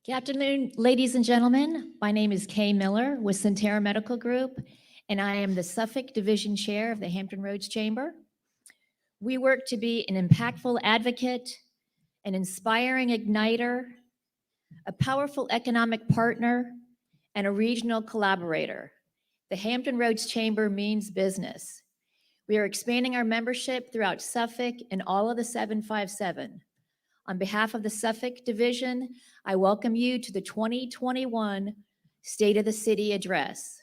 Good afternoon, ladies and gentlemen. My name is Kay Miller with Sentara Medical Group, and I am the Suffolk Division Chair of the Hampton Roads Chamber. We work to be an impactful advocate, an inspiring igniter, a powerful economic partner, and a regional collaborator. The Hampton Roads Chamber means business. We are expanding our membership throughout Suffolk and all of the 757. On behalf of the Suffolk Division, I welcome you to the 2021 State of the City Address.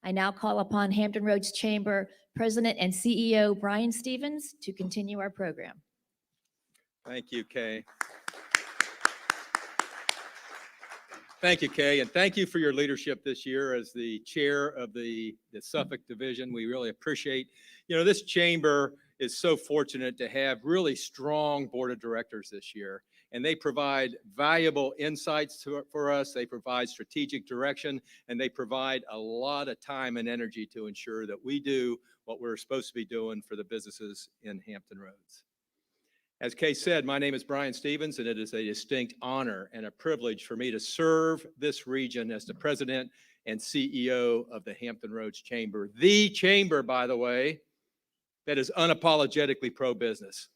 I now call upon Hampton Roads Chamber President and CEO Brian Stevens to continue our program. Thank you, Kay. Thank you, Kay, and thank you for your leadership this year as the chair of the Suffolk Division. We really appreciate, this chamber is so fortunate to have really strong board of directors this year, and they provide valuable insights for us. They provide strategic direction, and they provide a lot of time and energy to ensure that we do what we're supposed to be doing for the businesses in Hampton Roads. As Kay said, my name is Brian Stevens, and it is a distinct honor and a privilege for me to serve this region as the president and CEO of the Hampton Roads Chamber. The chamber, by the way, that is unapologetically pro-business,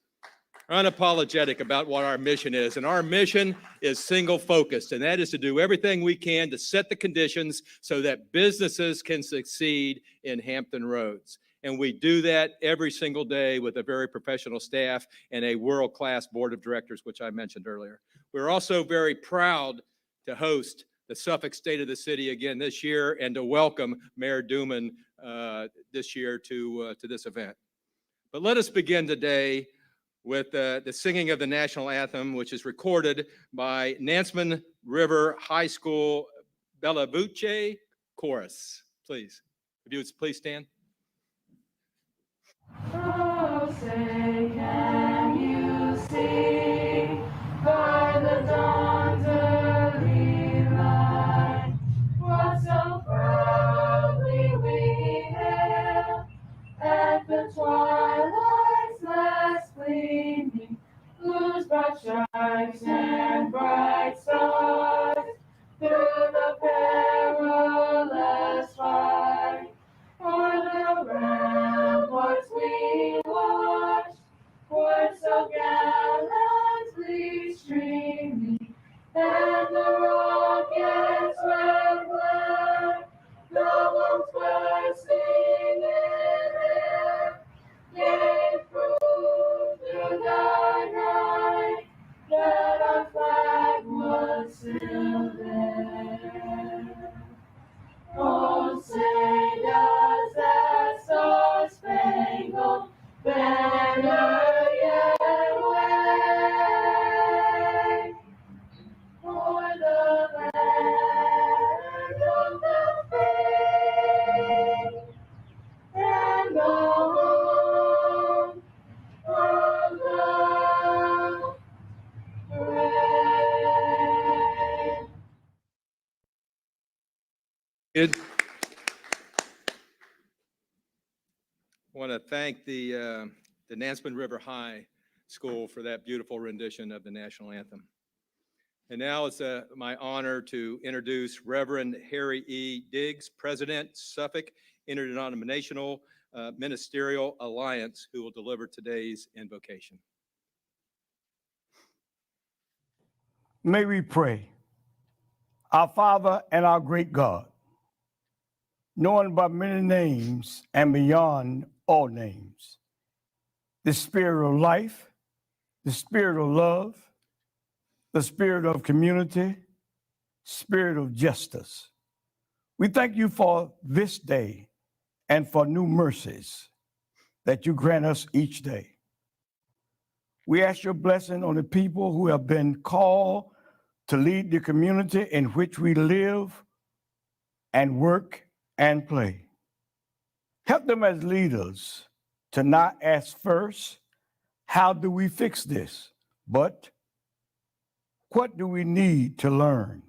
unapologetic about what our mission is. And our mission is single-focused, and that is to do everything we can to set the conditions so that businesses can succeed in Hampton Roads. And we do that every single day with a very professional staff and a world-class board of directors, which I mentioned earlier. We're also very proud to host the Suffolk State of the City again this year and to welcome Mayor Duman this year to this event. But let us begin today with the singing of the national anthem, which is recorded by Nansemond River High School Bella Voce Chorus. Please, if you would please stand. Oh, say, can you see by the dawn's early light what so proudly we hailed at the twilight's last gleaming, whose broad stripes and bright stars through the perilous fight o'er the ramparts we watched were so gallantly streaming, and the rockets' red glare, the bombs bursting in air, gave proof through the night that our flag was still there. Oh, say does that star-spangled banner yet wave o'er the land of the free and the home of the brave. Good. I want to thank the Nansemond River High School for that beautiful rendition of the national anthem. And now it's my honor to introduce Reverend Harry E. Diggs, President, Suffolk Interdenominational Ministerial Alliance, who will deliver today's invocation. May we pray. Our Father and our great God, known by many names and beyond all names, the spirit of life, the spirit of love, the spirit of community, spirit of justice. We thank you for this day and for new mercies that you grant us each day. We ask your blessing on the people who have been called to lead the community in which we live and work and play. Help them as leaders to not ask first, how do we fix this? But what do we need to learn?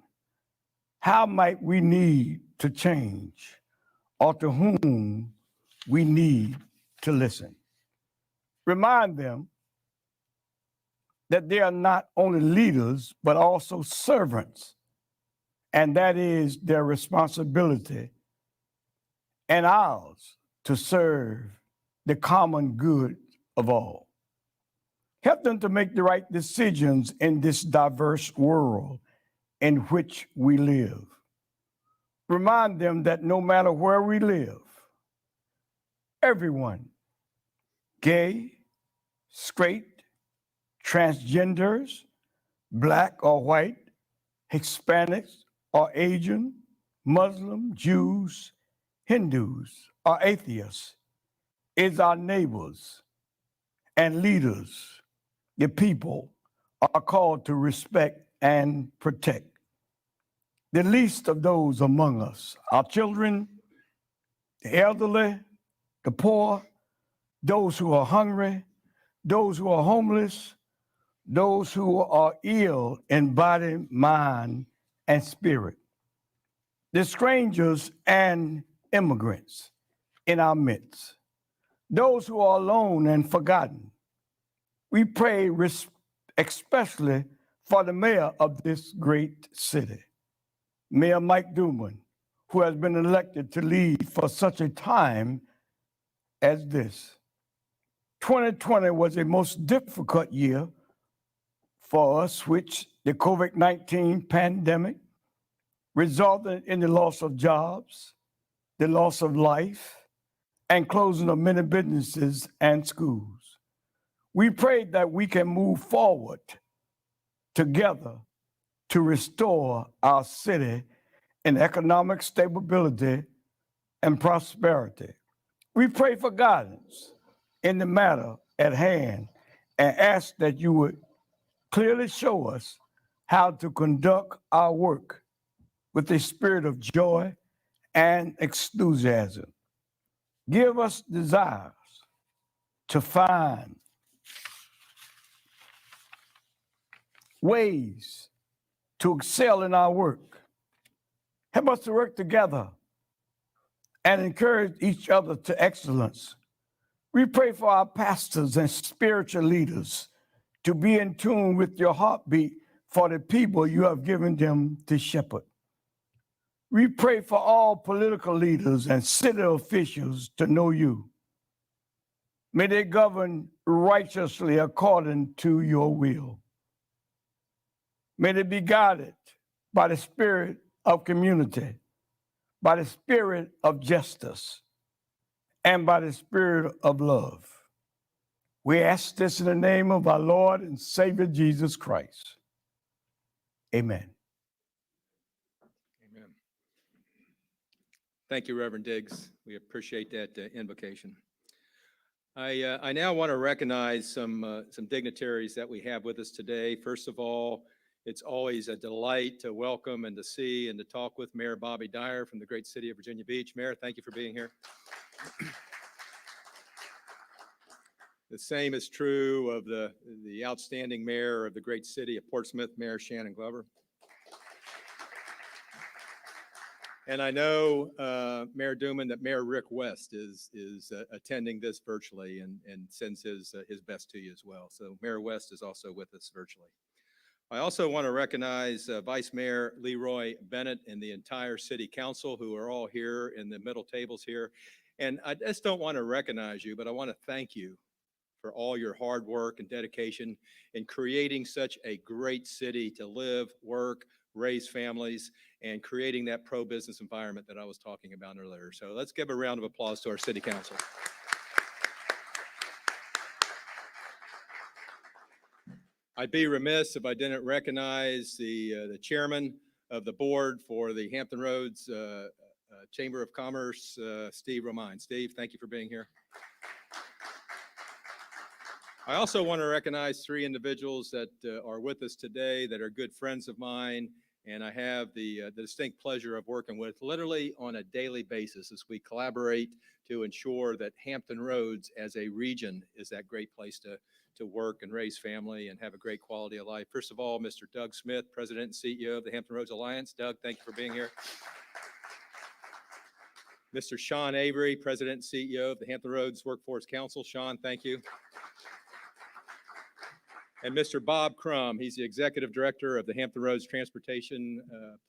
How might we need to change? Or to whom we need to listen? Remind them that they are not only leaders, but also servants. And that is their responsibility and ours to serve the common good of all. Help them to make the right decisions in this diverse world in which we live. Remind them that no matter where we live, everyone, gay, straight, transgenders, Black or white, Hispanics or Asian, Muslim, Jews, Hindus, or atheists, is our neighbors and leaders, the people are called to respect and protect. The least of those among us, our children, the elderly, the poor, those who are hungry, those who are homeless, those who are ill in body, mind, and spirit, the strangers and immigrants in our midst, those who are alone and forgotten. We pray especially for the mayor of this great city, Mayor Mike Duman, who has been elected to lead for such a time as this. 2020 was a most difficult year for us, which the COVID-19 pandemic resulted in the loss of jobs, the loss of life, and closing of many businesses and schools. We prayed that we can move forward together to restore our city in economic stability and prosperity. We pray for guidance in the matter at hand and ask that you would clearly show us how to conduct our work with a spirit of joy and enthusiasm. Give us desires to find ways to excel in our work. Help us to work together and encourage each other to excellence. We pray for our pastors and spiritual leaders to be in tune with your heartbeat for the people you have given them to shepherd. We pray for all political leaders and city officials to know you. May they govern righteously according to your will. May they be guided by the spirit of community, by the spirit of justice, and by the spirit of love. We ask this in the name of our Lord and Savior Jesus Christ. Amen. Amen. Thank you, Reverend Diggs. We appreciate that invocation. I now want to recognize some dignitaries that we have with us today. First of all, it's always a delight to welcome and to see and to talk with Mayor Bobby Dyer from the great city of Virginia Beach. Mayor, thank you for being here. The same is true of the outstanding mayor of the great city of Portsmouth, Mayor Shannon Glover. And I know, Mayor Duman, that Mayor Rick West is attending this virtually and sends his best to you as well. So Mayor West is also with us virtually. I also want to recognize Vice Mayor Leroy Bennett and the entire City Council who are all here in the middle tables here. And I just don't want to recognize you, but I want to thank you for all your hard work and dedication in creating such a great city to live, work, raise families, and creating that pro-business environment that I was talking about earlier. So let's give a round of applause to our City Council. I'd be remiss if I didn't recognize the chairman of the board for the Hampton Roads Chamber of Commerce, Steve Romine. Steve, thank you for being here. I also want to recognize three individuals that are with us today that are good friends of mine, and I have the distinct pleasure of working with literally on a daily basis as we collaborate to ensure that Hampton Roads as a region is that great place to work and raise family and have a great quality of life. First of all, Mr. Doug Smith, President and CEO of the Hampton Roads Alliance. Doug, thank you for being here. Mr. Sean Avery, President and CEO of the Hampton Roads Workforce Council. Sean, thank you. And Mr. Bob Crum, he's the Executive Director of the Hampton Roads Transportation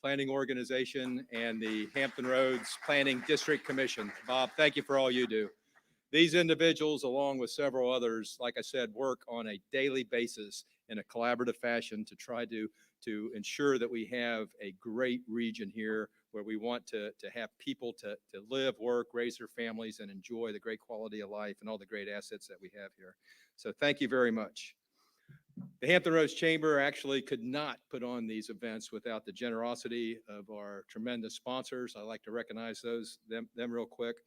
Planning Organization and the Hampton Roads Planning District Commission. Bob, thank you for all you do. These individuals, along with several others, like I said, work on a daily basis in a collaborative fashion to try to ensure that we have a great region here where we want to have people to live, work, raise their families, and enjoy the great quality of life and all the great assets that we have here. So thank you very much. The Hampton Roads Chamber actually could not put on these events without the generosity of our tremendous sponsors. I'd like to recognize them real quick.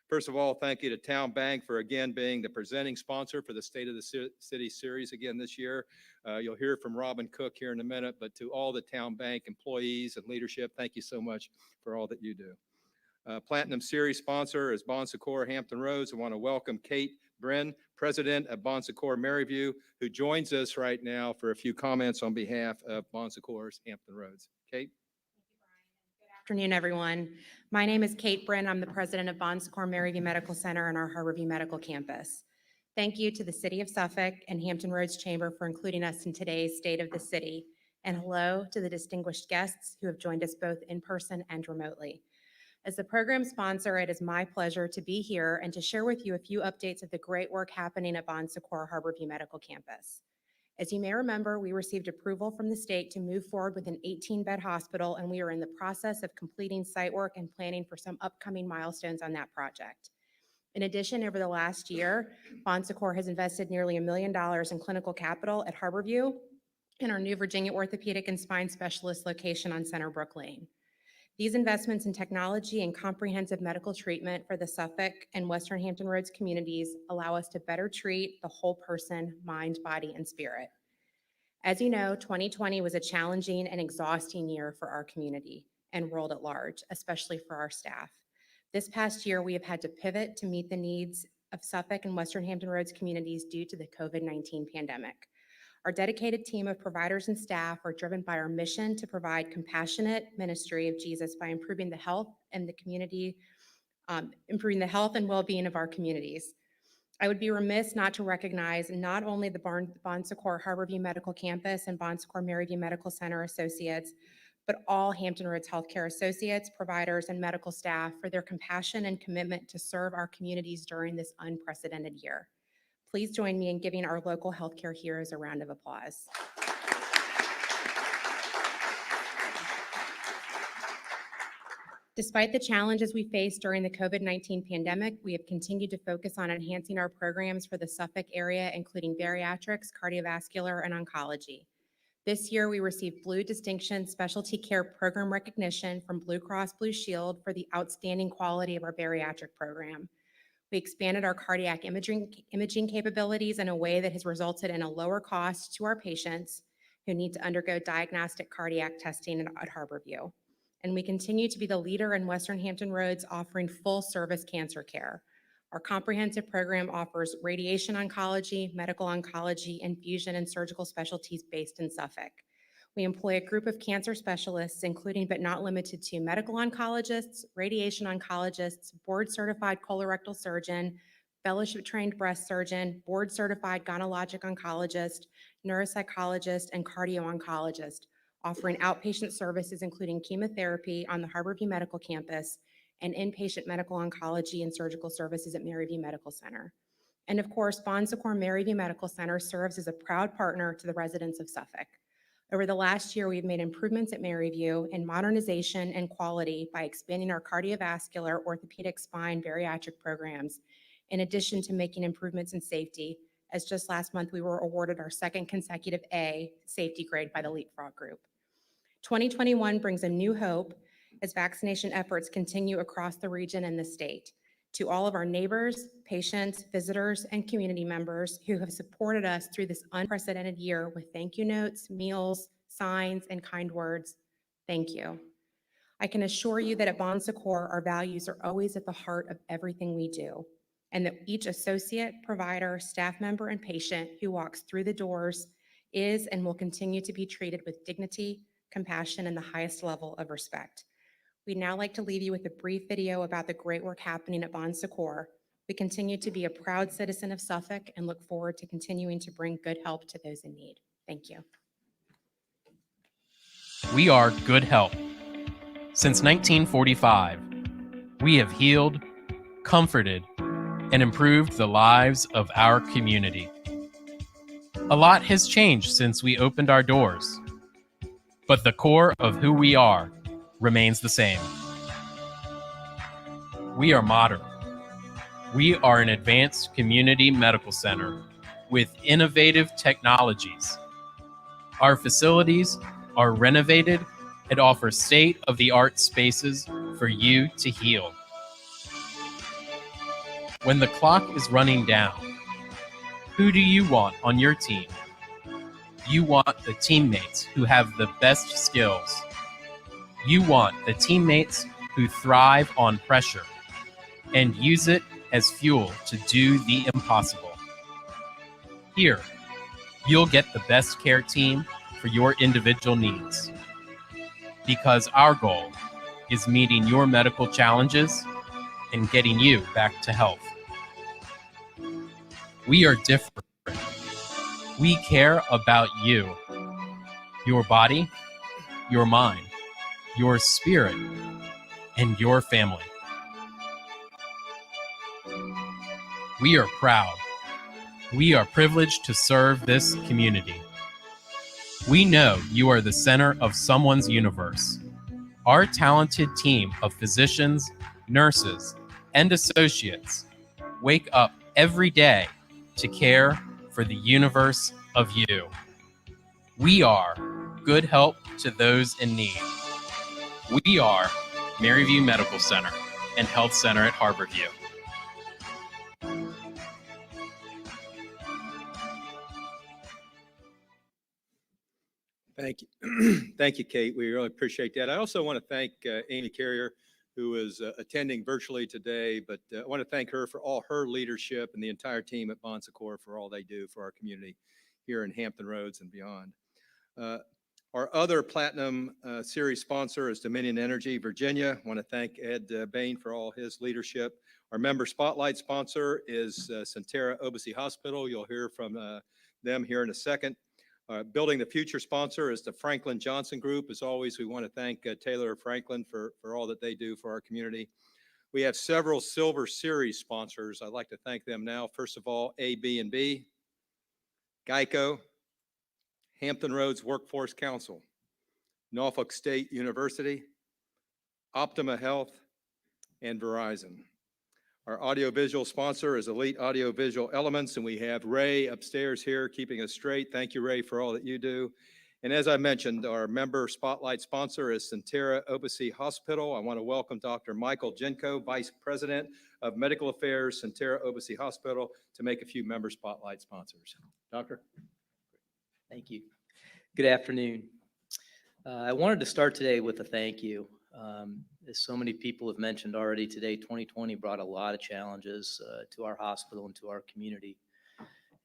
First of all, thank you to TowneBank for again being the presenting sponsor for the State of the City series again this year. You'll hear from Robin Cook here in a minute, but to all the TowneBank employees and leadership, thank you so much for all that you do. Platinum Series sponsor is Bon Secours Hampton Roads. I want to welcome Kate Brin, President of Bon Secours Maryview, who joins us right now for a few comments on behalf of Bon Secours Hampton Roads. Kate? Good afternoon, everyone. My name is Kate Brin. I'm the president of Bon Secours Maryview Medical Center and our Harborview Medical Campus. Thank you to the City of Suffolk and Hampton Roads Chamber for including us in today's State of the City. And hello to the distinguished guests who have joined us both in person and remotely. As the program sponsor, it is my pleasure to be here and to share with you a few updates of the great work happening at Bon Secours Harborview Medical Campus. As you may remember, we received approval from the state to move forward with an 18-bed hospital, and we are in the process of completing site work and planning for some upcoming milestones on that project. In addition, over the last year, Bon Secours has invested nearly $1 million in clinical capital at Harborview and our new Virginia Orthopedic and Spine Specialist location on Centerbrook Lane. These investments in technology and comprehensive medical treatment for the Suffolk and Western Hampton Roads communities allow us to better treat the whole person, mind, body, and spirit. As you know, 2020 was a challenging and exhausting year for our community and world at large, especially for our staff. This past year, we have had to pivot to meet the needs of Suffolk and Western Hampton Roads communities due to the COVID-19 pandemic. Our dedicated team of providers and staff are driven by our mission to provide compassionate ministry of Jesus by improving the health and the community, improving the health and well-being of our communities. I would be remiss not to recognize not only the Bon Secours Harborview Medical Campus and Bon Secours Maryview Medical Center associates, but all Hampton Roads healthcare associates, providers, and medical staff for their compassion and commitment to serve our communities during this unprecedented year. Please join me in giving our local healthcare heroes a round of applause. Despite the challenges we faced during the COVID-19 pandemic, we have continued to focus on enhancing our programs for the Suffolk area, including bariatrics, cardiovascular, and oncology. This year, we received Blue Distinction Specialty Care Program recognition from Blue Cross Blue Shield for the outstanding quality of our bariatric program. We expanded our cardiac imaging capabilities in a way that has resulted in a lower cost to our patients who need to undergo diagnostic cardiac testing at Harborview. And we continue to be the leader in Western Hampton Roads offering full service cancer care. Our comprehensive program offers radiation oncology, medical oncology, infusion, and surgical specialties based in Suffolk. We employ a group of cancer specialists, including but not limited to medical oncologists, radiation oncologists, board-certified colorectal surgeon, fellowship-trained breast surgeon, board-certified gynecologic oncologist, neuropsychologist, and cardio-oncologist, offering outpatient services including chemotherapy on the Harborview Medical Campus and inpatient medical oncology and surgical services at Maryview Medical Center. And of course, Bon Secours Maryview Medical Center serves as a proud partner to the residents of Suffolk. Over the last year, we've made improvements at Maryview in modernization and quality by expanding our cardiovascular, orthopedic, spine, bariatric programs, in addition to making improvements in safety, as just last month we were awarded our second consecutive A safety grade by the Leapfrog Group. 2021 brings a new hope as vaccination efforts continue across the region and the state. To all of our neighbors, patients, visitors, and community members who have supported us through this unprecedented year with thank you notes, meals, signs, and kind words, thank you. I can assure you that at Bon Secours, our values are always at the heart of everything we do, and that each associate, provider, staff member, and patient who walks through the doors is and will continue to be treated with dignity, compassion, and the highest level of respect. We'd now like to leave you with a brief video about the great work happening at Bon Secours. We continue to be a proud citizen of Suffolk and look forward to continuing to bring good help to those in need. Thank you. We are Good Help. Since 1945, we have healed, comforted, and improved the lives of our community. A lot has changed since we opened our doors, but the core of who we are remains the same. We are modern. We are an advanced community medical center with innovative technologies. Our facilities are renovated and offer state-of-the-art spaces for you to heal. When the clock is running down, who do you want on your team? You want the teammates who have the best skills. You want the teammates who thrive on pressure and use it as fuel to do the impossible. Here, you'll get the best care team for your individual needs. Because our goal is meeting your medical challenges and getting you back to health. We are different. We care about you, your body, your mind, your spirit, and your family. We are proud. We are privileged to serve this community. We know you are the center of someone's universe. Our talented team of physicians, nurses, and associates wake up every day to care for the universe of you. We are good help to those in need. We are Maryview Medical Center and Health Center at Harborview. Thank you. Thank you, Kate. We really appreciate that. I also want to thank Amy Carrier, who is attending virtually today, but I want to thank her for all her leadership and the entire team at Bon Secours for all they do for our community here in Hampton Roads and beyond. Our other Platinum Series sponsor is Dominion Energy Virginia. I want to thank Ed Bain for all his leadership. Our member spotlight sponsor is Sentara Obici Hospital. You'll hear from them here in a second. Building the Future sponsor is the Franklin Johnson Group. As always, we want to thank Taylor Franklin for all that they do for our community. We have several Silver Series sponsors. I'd like to thank them now. First of all, AB&B, Geico, Hampton Roads Workforce Council, Norfolk State University, Optima Health, and Verizon. Our audiovisual sponsor is Elite Audiovisual Elements, and we have Ray upstairs here keeping us straight. Thank you, Ray, for all that you do. And as I mentioned, our member spotlight sponsor is Sentara Obici Hospital. I want to welcome Dr. Michael Jenko, Vice President of Medical Affairs, Sentara Obici Hospital, to make a few member spotlight sponsors. Doctor? Thank you. Good afternoon. I wanted to start today with a thank you. As so many people have mentioned already today, 2020 brought a lot of challenges to our hospital and to our community.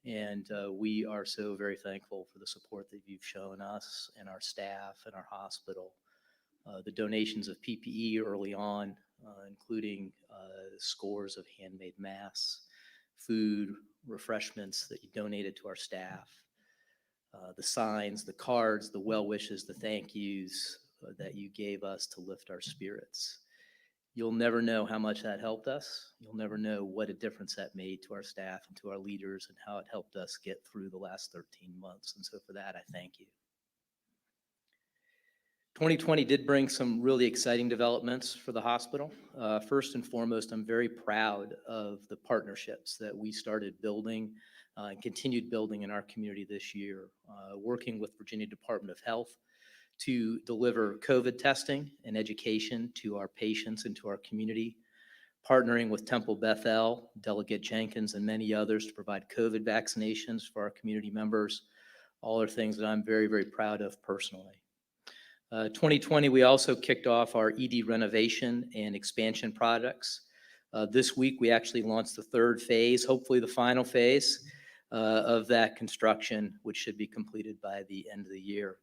And we are so very thankful for the support that you've shown us and our staff and our hospital. The donations of PPE early on, including scores of handmade masks, food, refreshments that you donated to our staff, the signs, the cards, the well wishes, the thank yous that you gave us to lift our spirits. You'll never know how much that helped us. You'll never know what a difference that made to our staff and to our leaders and how it helped us get through the last 13 months. And so for that, I thank you. 2020 did bring some really exciting developments for the hospital. First and foremost, I'm very proud of the partnerships that we started building and continued building in our community this year, working with Virginia Department of Health to deliver COVID testing and education to our patients and to our community, partnering with Temple Bethel, Delegate Jenkins, and many others to provide COVID vaccinations for our community members. All are things that I'm very, very proud of personally. 2020, we also kicked off our ED renovation and expansion projects. This week, we actually launched the third phase, hopefully the final phase of that construction, which should be completed by the end of the year.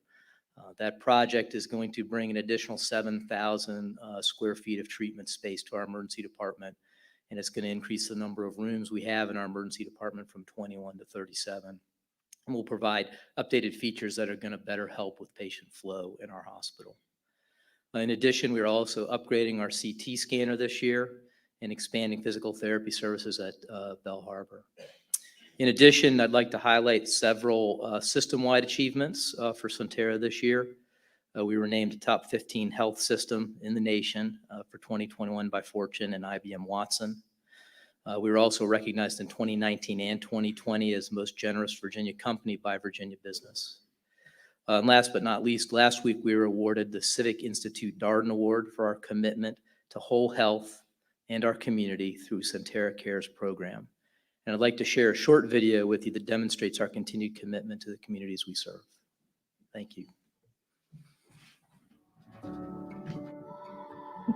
That project is going to bring an additional 7,000 square feet of treatment space to our emergency department, and it's going to increase the number of rooms we have in our emergency department from 21 to 37. and we'll provide updated features that are going to better help with patient flow in our hospital. In addition, we are also upgrading our CT scanner this year and expanding physical therapy services at Bell Harbor. In addition, I'd like to highlight several system-wide achievements for Sentara this year. We were named a top 15 health system in the nation for 2021 by Fortune and IBM Watson. We were also recognized in 2019 and 2020 as most generous Virginia company by Virginia Business. And last but not least, last week we were awarded the Civic Institute Darden Award for our commitment to whole health and our community through Sentara Cares program. And I'd like to share a short video with you that demonstrates our continued commitment to the communities we serve. Thank you.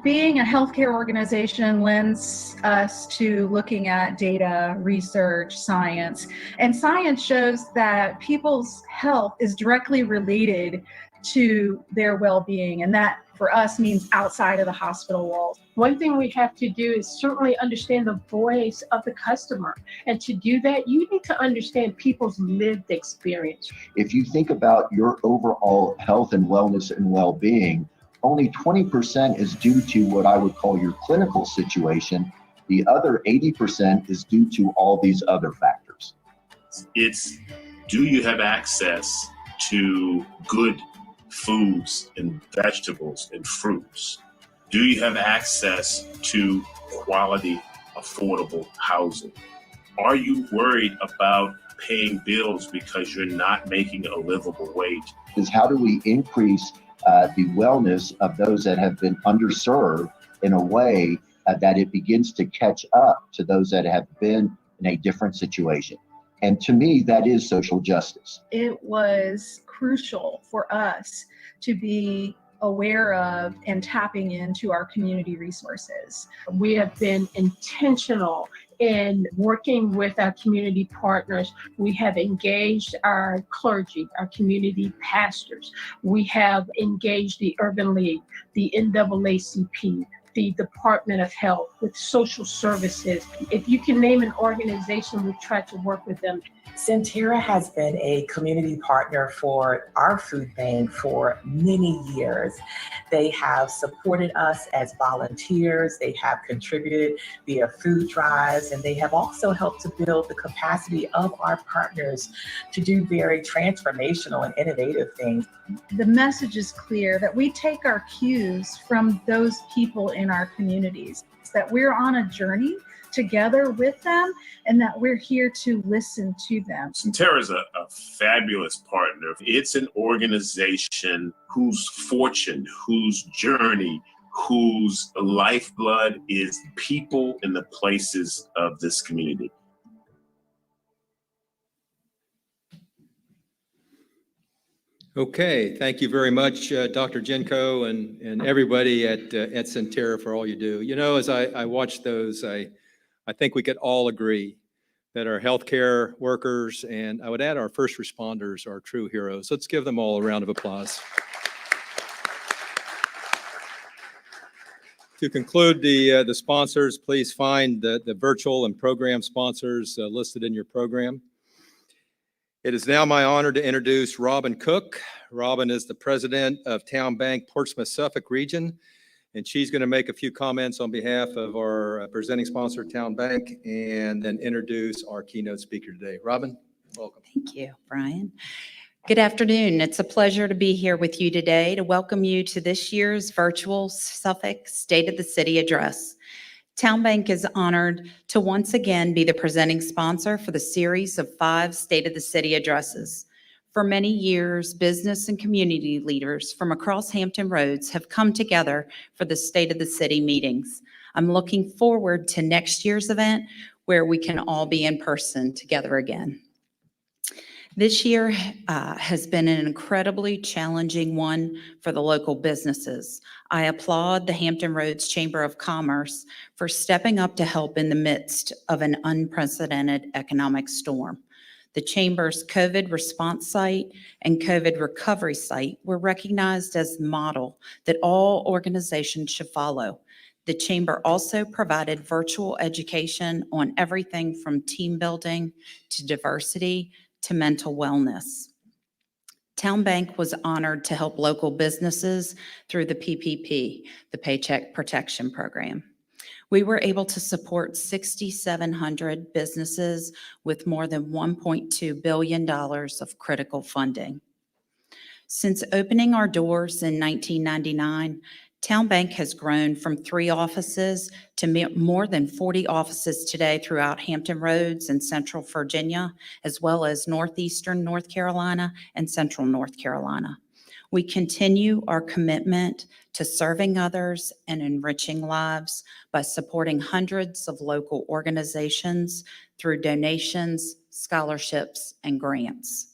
Being a healthcare organization lends us to looking at data, research, science, and science shows that people's health is directly related to their well-being, and that for us means outside of the hospital walls. One thing we have to do is certainly understand the voice of the customer, and to do that, you need to understand people's lived experience. If you think about your overall health and wellness and well-being, only 20% is due to what I would call your clinical situation. The other 80% is due to all these other factors. It's, do you have access to good foods and vegetables and fruits? Do you have access to quality, affordable housing? Are you worried about paying bills because you're not making a livable wage? Is how do we increase the wellness of those that have been underserved in a way that it begins to catch up to those that have been in a different situation. And to me, that is social justice. It was crucial for us to be aware of and tapping into our community resources. We have been intentional in working with our community partners. We have engaged our clergy, our community pastors. We have engaged the Urban League, the NAACP, the Department of Health, with social services. If you can name an organization, we've tried to work with them. Sentara has been a community partner for our food bank for many years. They have supported us as volunteers. They have contributed via food drives, and they have also helped to build the capacity of our partners to do very transformational and innovative things. The message is clear that we take our cues from those people in our communities, that we're on a journey together with them, and that we're here to listen to them. Sentara is a fabulous partner. It's an organization whose fortune, whose journey, whose lifeblood is people in the places of this community. Okay, thank you very much, Dr. Genko and everybody at Sentara for all you do. You know, as I watch those, I think we could all agree that our healthcare workers, and I would add our first responders, are true heroes. Let's give them all a round of applause. To conclude the sponsors, please find the virtual and program sponsors listed in your program. It is now my honor to introduce Robin Cook. Robin is the president of TowneBank Portsmouth Suffolk region, and she's going to make a few comments on behalf of our presenting sponsor, TowneBank, and then introduce our keynote speaker today. Robin, welcome. Thank you, Brian. Good afternoon. It's a pleasure to be here with you today to welcome you to this year's virtual Suffolk State of the City Address. TowneBank is honored to once again be the presenting sponsor for the series of 5 State of the City addresses. For many years, business and community leaders from across Hampton Roads have come together for the State of the City meetings. I'm looking forward to next year's event where we can all be in person together again. This year has been an incredibly challenging one for the local businesses. I applaud the Hampton Roads Chamber of Commerce for stepping up to help in the midst of an unprecedented economic storm. The Chamber's COVID response site and COVID recovery site were recognized as the model that all organizations should follow. The Chamber also provided virtual education on everything from team building to diversity to mental wellness. TowneBank was honored to help local businesses through the PPP, the Paycheck Protection Program. We were able to support 6,700 businesses with more than $1.2 billion of critical funding. Since opening our doors in 1999, TowneBank has grown from 3 offices to more than 40 offices today throughout Hampton Roads and Central Virginia, as well as Northeastern North Carolina and Central North Carolina. We continue our commitment to serving others and enriching lives by supporting hundreds of local organizations through donations, scholarships, and grants.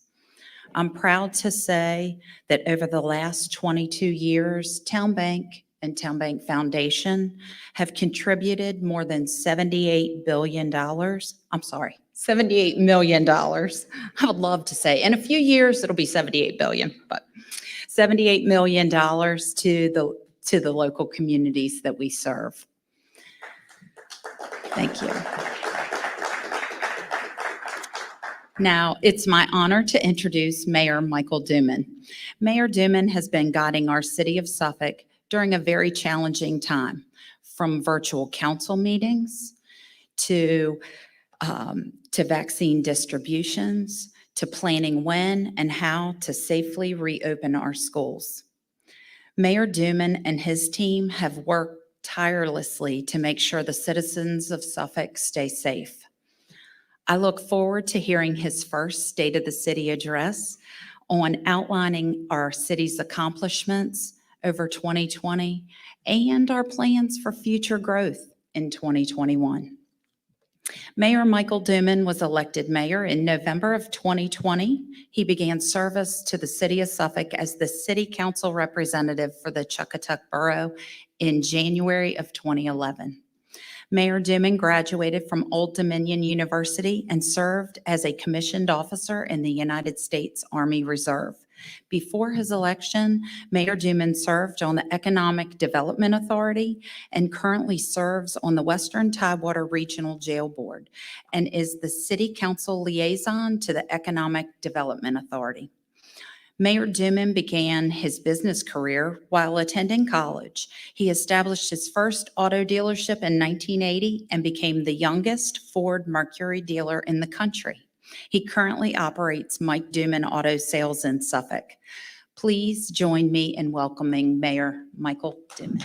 I'm proud to say that over the last 22 years, TowneBank and TowneBank Foundation have contributed more than $78 billion. I'm sorry, $78 million. I would love to say, in a few years, it'll be $78 billion, but $78 million to the local communities that we serve. Thank you. Now, it's my honor to introduce Mayor Michael Duman. Mayor Duman has been guiding our city of Suffolk during a very challenging time, from virtual council meetings to vaccine distributions, to planning when and how to safely reopen our schools. Mayor Duman and his team have worked tirelessly to make sure the citizens of Suffolk stay safe. I look forward to hearing his first State of the City address on outlining our city's accomplishments over 2020 and our plans for future growth in 2021. Mayor Michael Duman was elected mayor in November of 2020. He began service to the city of Suffolk as the city council representative for the Chuckatuck Borough in January of 2011. Mayor Duman graduated from Old Dominion University and served as a commissioned officer in the United States Army Reserve. Before his election, Mayor Duman served on the Economic Development Authority and currently serves on the Western Tidewater Regional Jail Board and is the City Council liaison to the Economic Development Authority. Mayor Duman began his business career while attending college. He established his first auto dealership in 1980 and became the youngest Ford Mercury dealer in the country. He currently operates Mike Duman Auto Sales in Suffolk. Please join me in welcoming Mayor Michael Duman.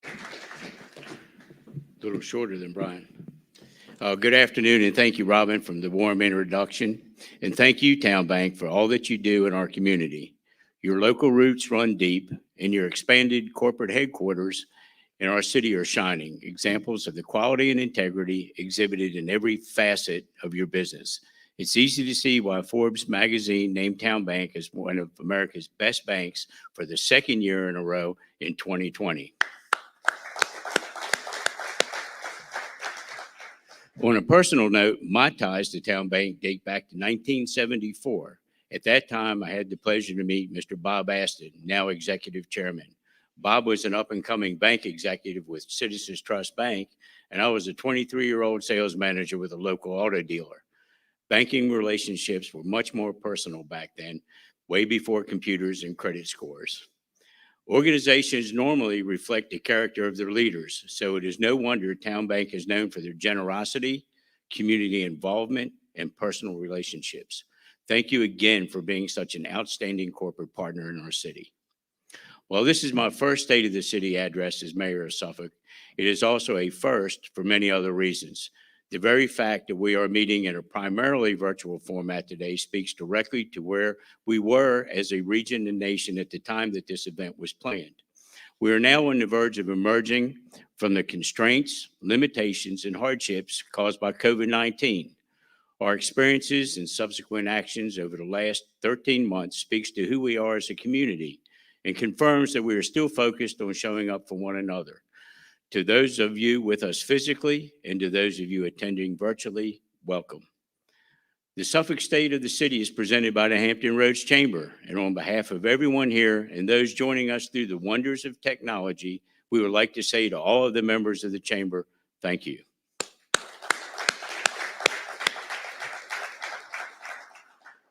A little shorter than Brian. Good afternoon, and thank you, Robin, for the warm introduction. And thank you, TowneBank, for all that you do in our community. Your local roots run deep, and your expanded corporate headquarters in our city are shining examples of the quality and integrity exhibited in every facet of your business. It's easy to see why Forbes magazine named TowneBank as one of America's best banks for the second year in a row in 2020. On a personal note, my ties to TowneBank date back to 1974. At that time, I had the pleasure to meet Mr. Bob Aston, now executive chairman. Bob was an up-and-coming bank executive with Citizens Trust Bank, and I was a 23-year-old sales manager with a local auto dealer. Banking relationships were much more personal back then, way before computers and credit scores. Organizations normally reflect the character of their leaders, so it is no wonder TowneBank is known for their generosity, community involvement, and personal relationships. Thank you again for being such an outstanding corporate partner in our city. While this is my first State of the City address as mayor of Suffolk, it is also a first for many other reasons. The very fact that we are meeting in a primarily virtual format today speaks directly to where we were as a region and nation at the time that this event was planned. We are now on the verge of emerging from the constraints, limitations, and hardships caused by COVID-19. Our experiences and subsequent actions over the last 13 months speaks to who we are as a community and confirms that we are still focused on showing up for one another. To those of you with us physically and to those of you attending virtually, welcome. The Suffolk State of the City is presented by the Hampton Roads Chamber, and on behalf of everyone here and those joining us through the wonders of technology, we would like to say to all of the members of the Chamber, thank you.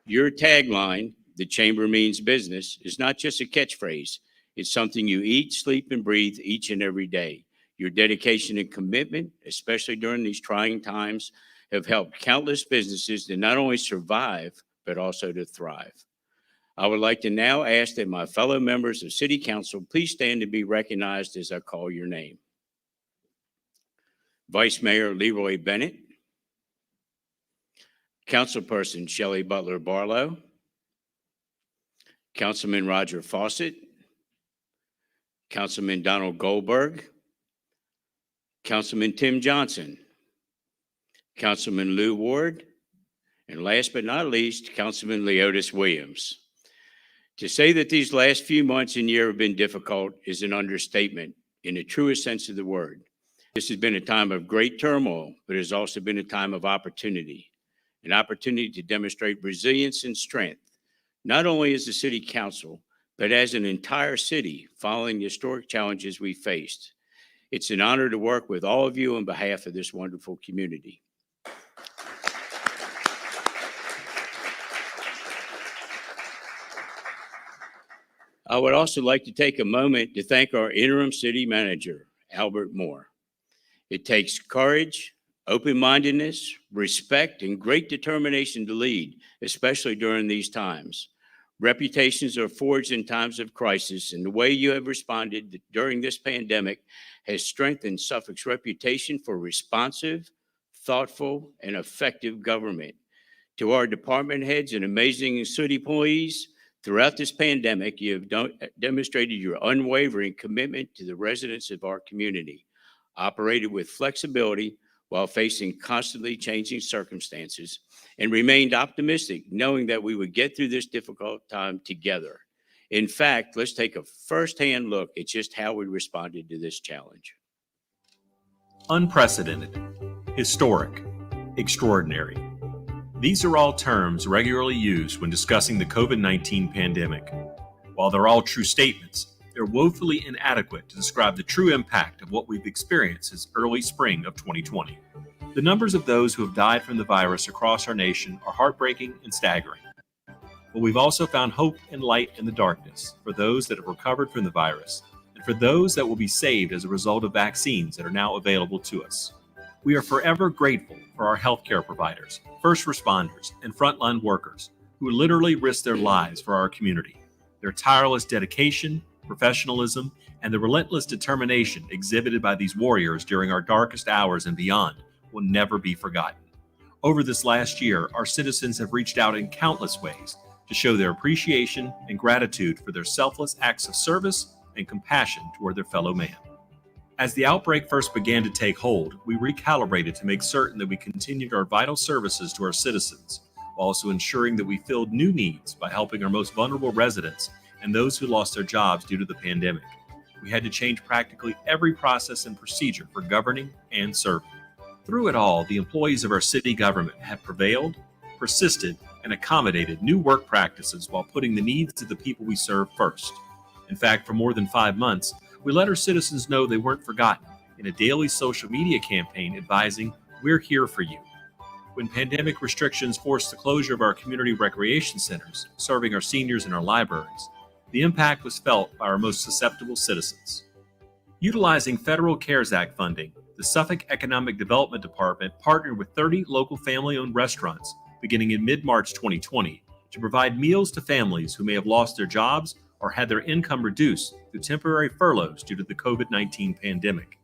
Your tagline, "The Chamber Means Business," is not just a catchphrase. It's something you eat, sleep, and breathe each and every day. Your dedication and commitment, especially during these trying times, have helped countless businesses to not only survive, but also to thrive. I would like to now ask that my fellow members of City Council please stand to be recognized as I call your name. Vice Mayor Leroy Bennett, Councilperson Shelley Butler Barlow, Councilman Roger Fawcett, Councilman Donald Goldberg, Councilman Tim Johnson, Councilman Lou Ward, and last but not least, Councilman Leotis Williams. To say that these last few months and year have been difficult is an understatement in the truest sense of the word. This has been a time of great turmoil, but it has also been a time of opportunity, an opportunity to demonstrate resilience and strength, not only as a city council, but as an entire city following the historic challenges we faced. It's an honor to work with all of you on behalf of this wonderful community. I would also like to take a moment to thank our interim city manager, Albert Moore. It takes courage, open-mindedness, respect, and great determination to lead, especially during these times. Reputations are forged in times of crisis, and the way you have responded during this pandemic has strengthened Suffolk's reputation for responsive, thoughtful, and effective government. To our department heads and amazing city employees, throughout this pandemic, you have demonstrated your unwavering commitment to the residents of our community, operated with flexibility while facing constantly changing circumstances, and remained optimistic, knowing that we would get through this difficult time together. In fact, let's take a firsthand look at just how we responded to this challenge. Unprecedented, historic, extraordinary. These are all terms regularly used when discussing the COVID-19 pandemic. While they're all true statements, they're woefully inadequate to describe the true impact of what we've experienced since early spring of 2020. The numbers of those who have died from the virus across our nation are heartbreaking and staggering. But we've also found hope and light in the darkness for those that have recovered from the virus and for those that will be saved as a result of vaccines that are now available to us. We are forever grateful for our healthcare providers, first responders, and frontline workers who literally risk their lives for our community. Their tireless dedication, professionalism, and the relentless determination exhibited by these warriors during our darkest hours and beyond will never be forgotten. Over this last year, our citizens have reached out in countless ways to show their appreciation and gratitude for their selfless acts of service and compassion toward their fellow man. As the outbreak first began to take hold, we recalibrated to make certain that we continued our vital services to our citizens, while also ensuring that we filled new needs by helping our most vulnerable residents and those who lost their jobs due to the pandemic. We had to change practically every process and procedure for governing and serving. Through it all, the employees of our city government have prevailed, persisted, and accommodated new work practices while putting the needs of the people we serve first. In fact, for more than 5 months, we let our citizens know they weren't forgotten in a daily social media campaign advising, "We're here for you." When pandemic restrictions forced the closure of our community recreation centers, serving our seniors and our libraries, the impact was felt by our most susceptible citizens. Utilizing federal CARES Act funding, the Suffolk Economic Development Department partnered with 30 local family-owned restaurants beginning in mid-March 2020 to provide meals to families who may have lost their jobs or had their income reduced through temporary furloughs due to the COVID-19 pandemic.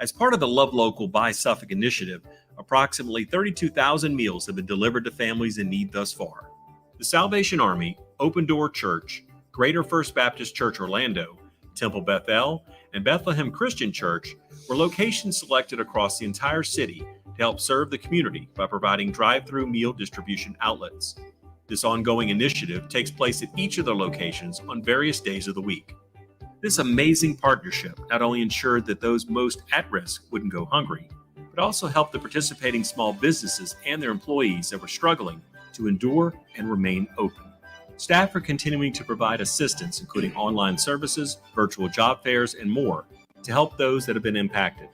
As part of the Love Local Buy Suffolk initiative, approximately 32,000 meals have been delivered to families in need thus far. The Salvation Army, Open Door Church, Greater First Baptist Church Orlando, Temple Bethel, and Bethlehem Christian Church were locations selected across the entire city to help serve the community by providing drive-through meal distribution outlets. This ongoing initiative takes place at each of their locations on various days of the week. This amazing partnership not only ensured that those most at risk wouldn't go hungry, but but also help the participating small businesses and their employees that were struggling to endure and remain open. Staff are continuing to provide assistance, including online services, virtual job fairs, and more, to help those that have been impacted.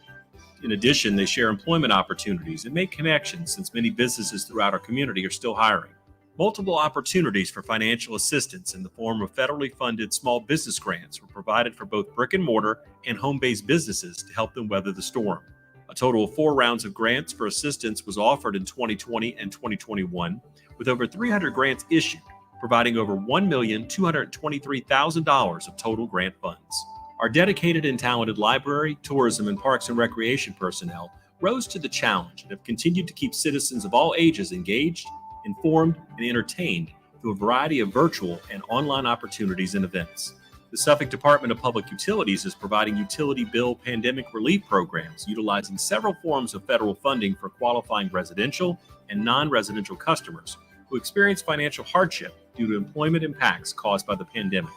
In addition, they share employment opportunities and make connections since many businesses throughout our community are still hiring. Multiple opportunities for financial assistance in the form of federally funded small business grants were provided for both brick and mortar and home-based businesses to help them weather the storm. A total of 4 rounds of grants for assistance was offered in 2020 and 2021, with over 300 grants issued, providing over $1,223,000 of total grant funds. Our dedicated and talented library, tourism, and parks and recreation personnel rose to the challenge and have continued to keep citizens of all ages engaged, informed, and entertained through a variety of virtual and online opportunities and events. The Suffolk Department of Public Utilities is providing utility bill pandemic relief programs utilizing several forms of federal funding for qualifying residential and non-residential customers who experience financial hardship due to employment impacts caused by the pandemic.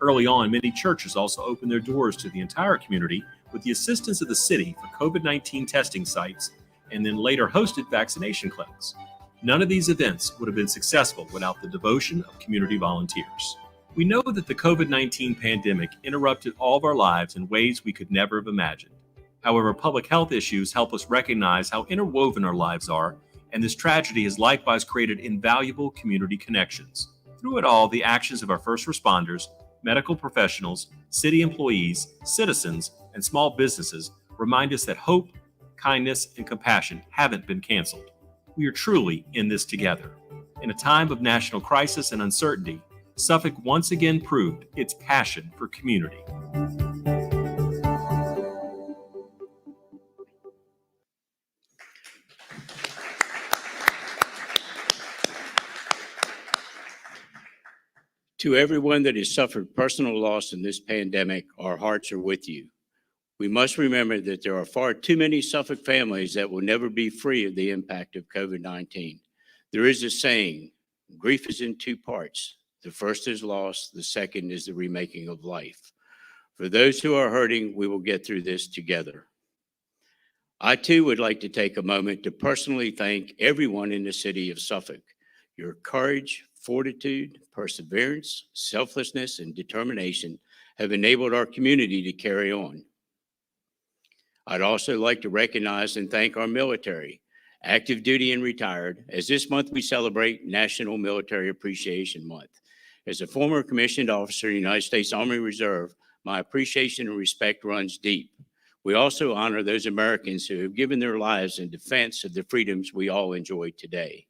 Early on, many churches also opened their doors to the entire community with the assistance of the city for COVID-19 testing sites and then later hosted vaccination clinics. None of these events would have been successful without the devotion of community volunteers. We know that the COVID-19 pandemic interrupted all of our lives in ways we could never have imagined. However, public health issues help us recognize how interwoven our lives are, and this tragedy has likewise created invaluable community connections. Through it all, the actions of our first responders, medical professionals, city employees, citizens, and small businesses remind us that hope, kindness, and compassion haven't been canceled. We are truly in this together. In a time of national crisis and uncertainty, Suffolk once again proved its passion for community. To everyone that has suffered personal loss in this pandemic, our hearts are with you. We must remember that there are far too many Suffolk families that will never be free of the impact of COVID-19. There is a saying, grief is in 2 parts. The first is loss, the second is the remaking of life. For those who are hurting, we will get through this together. I too would like to take a moment to personally thank everyone in the city of Suffolk. Your courage, fortitude, perseverance, selflessness, and determination have enabled our community to carry on. I'd also like to recognize and thank our military, active duty and retired, as this month we celebrate National Military Appreciation Month. As a former commissioned officer in the United States Army Reserve, my appreciation and respect runs deep. We also honor those Americans who have given their lives in defense of the freedoms we all enjoy today.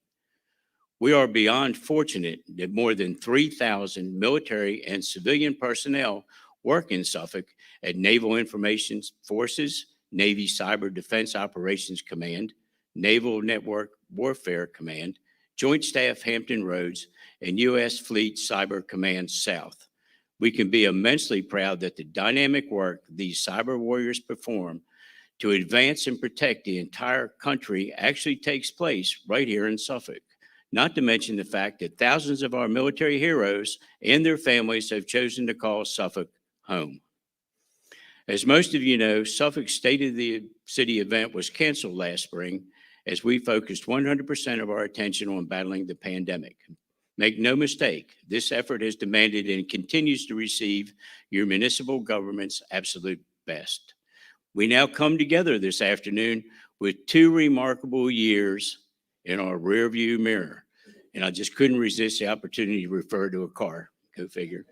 We are beyond fortunate that more than 3,000 military and civilian personnel work in Suffolk at Naval Information Forces, Navy Cyber Defense Operations Command, Naval Network Warfare Command, Joint Staff Hampton Roads, and U.S. Fleet Cyber Command South. We can be immensely proud that the dynamic work these cyber warriors perform to advance and protect the entire country actually takes place right here in Suffolk. Not to mention the fact that thousands of our military heroes and their families have chosen to call Suffolk home. As most of you know, Suffolk's State of the City event was canceled last spring as we focused 100% of our attention on battling the pandemic. Make no mistake, this effort has demanded and continues to receive your municipal government's absolute best. We now come together this afternoon with 2 remarkable years in our rearview mirror. And I just couldn't resist the opportunity to refer to a car, go figure.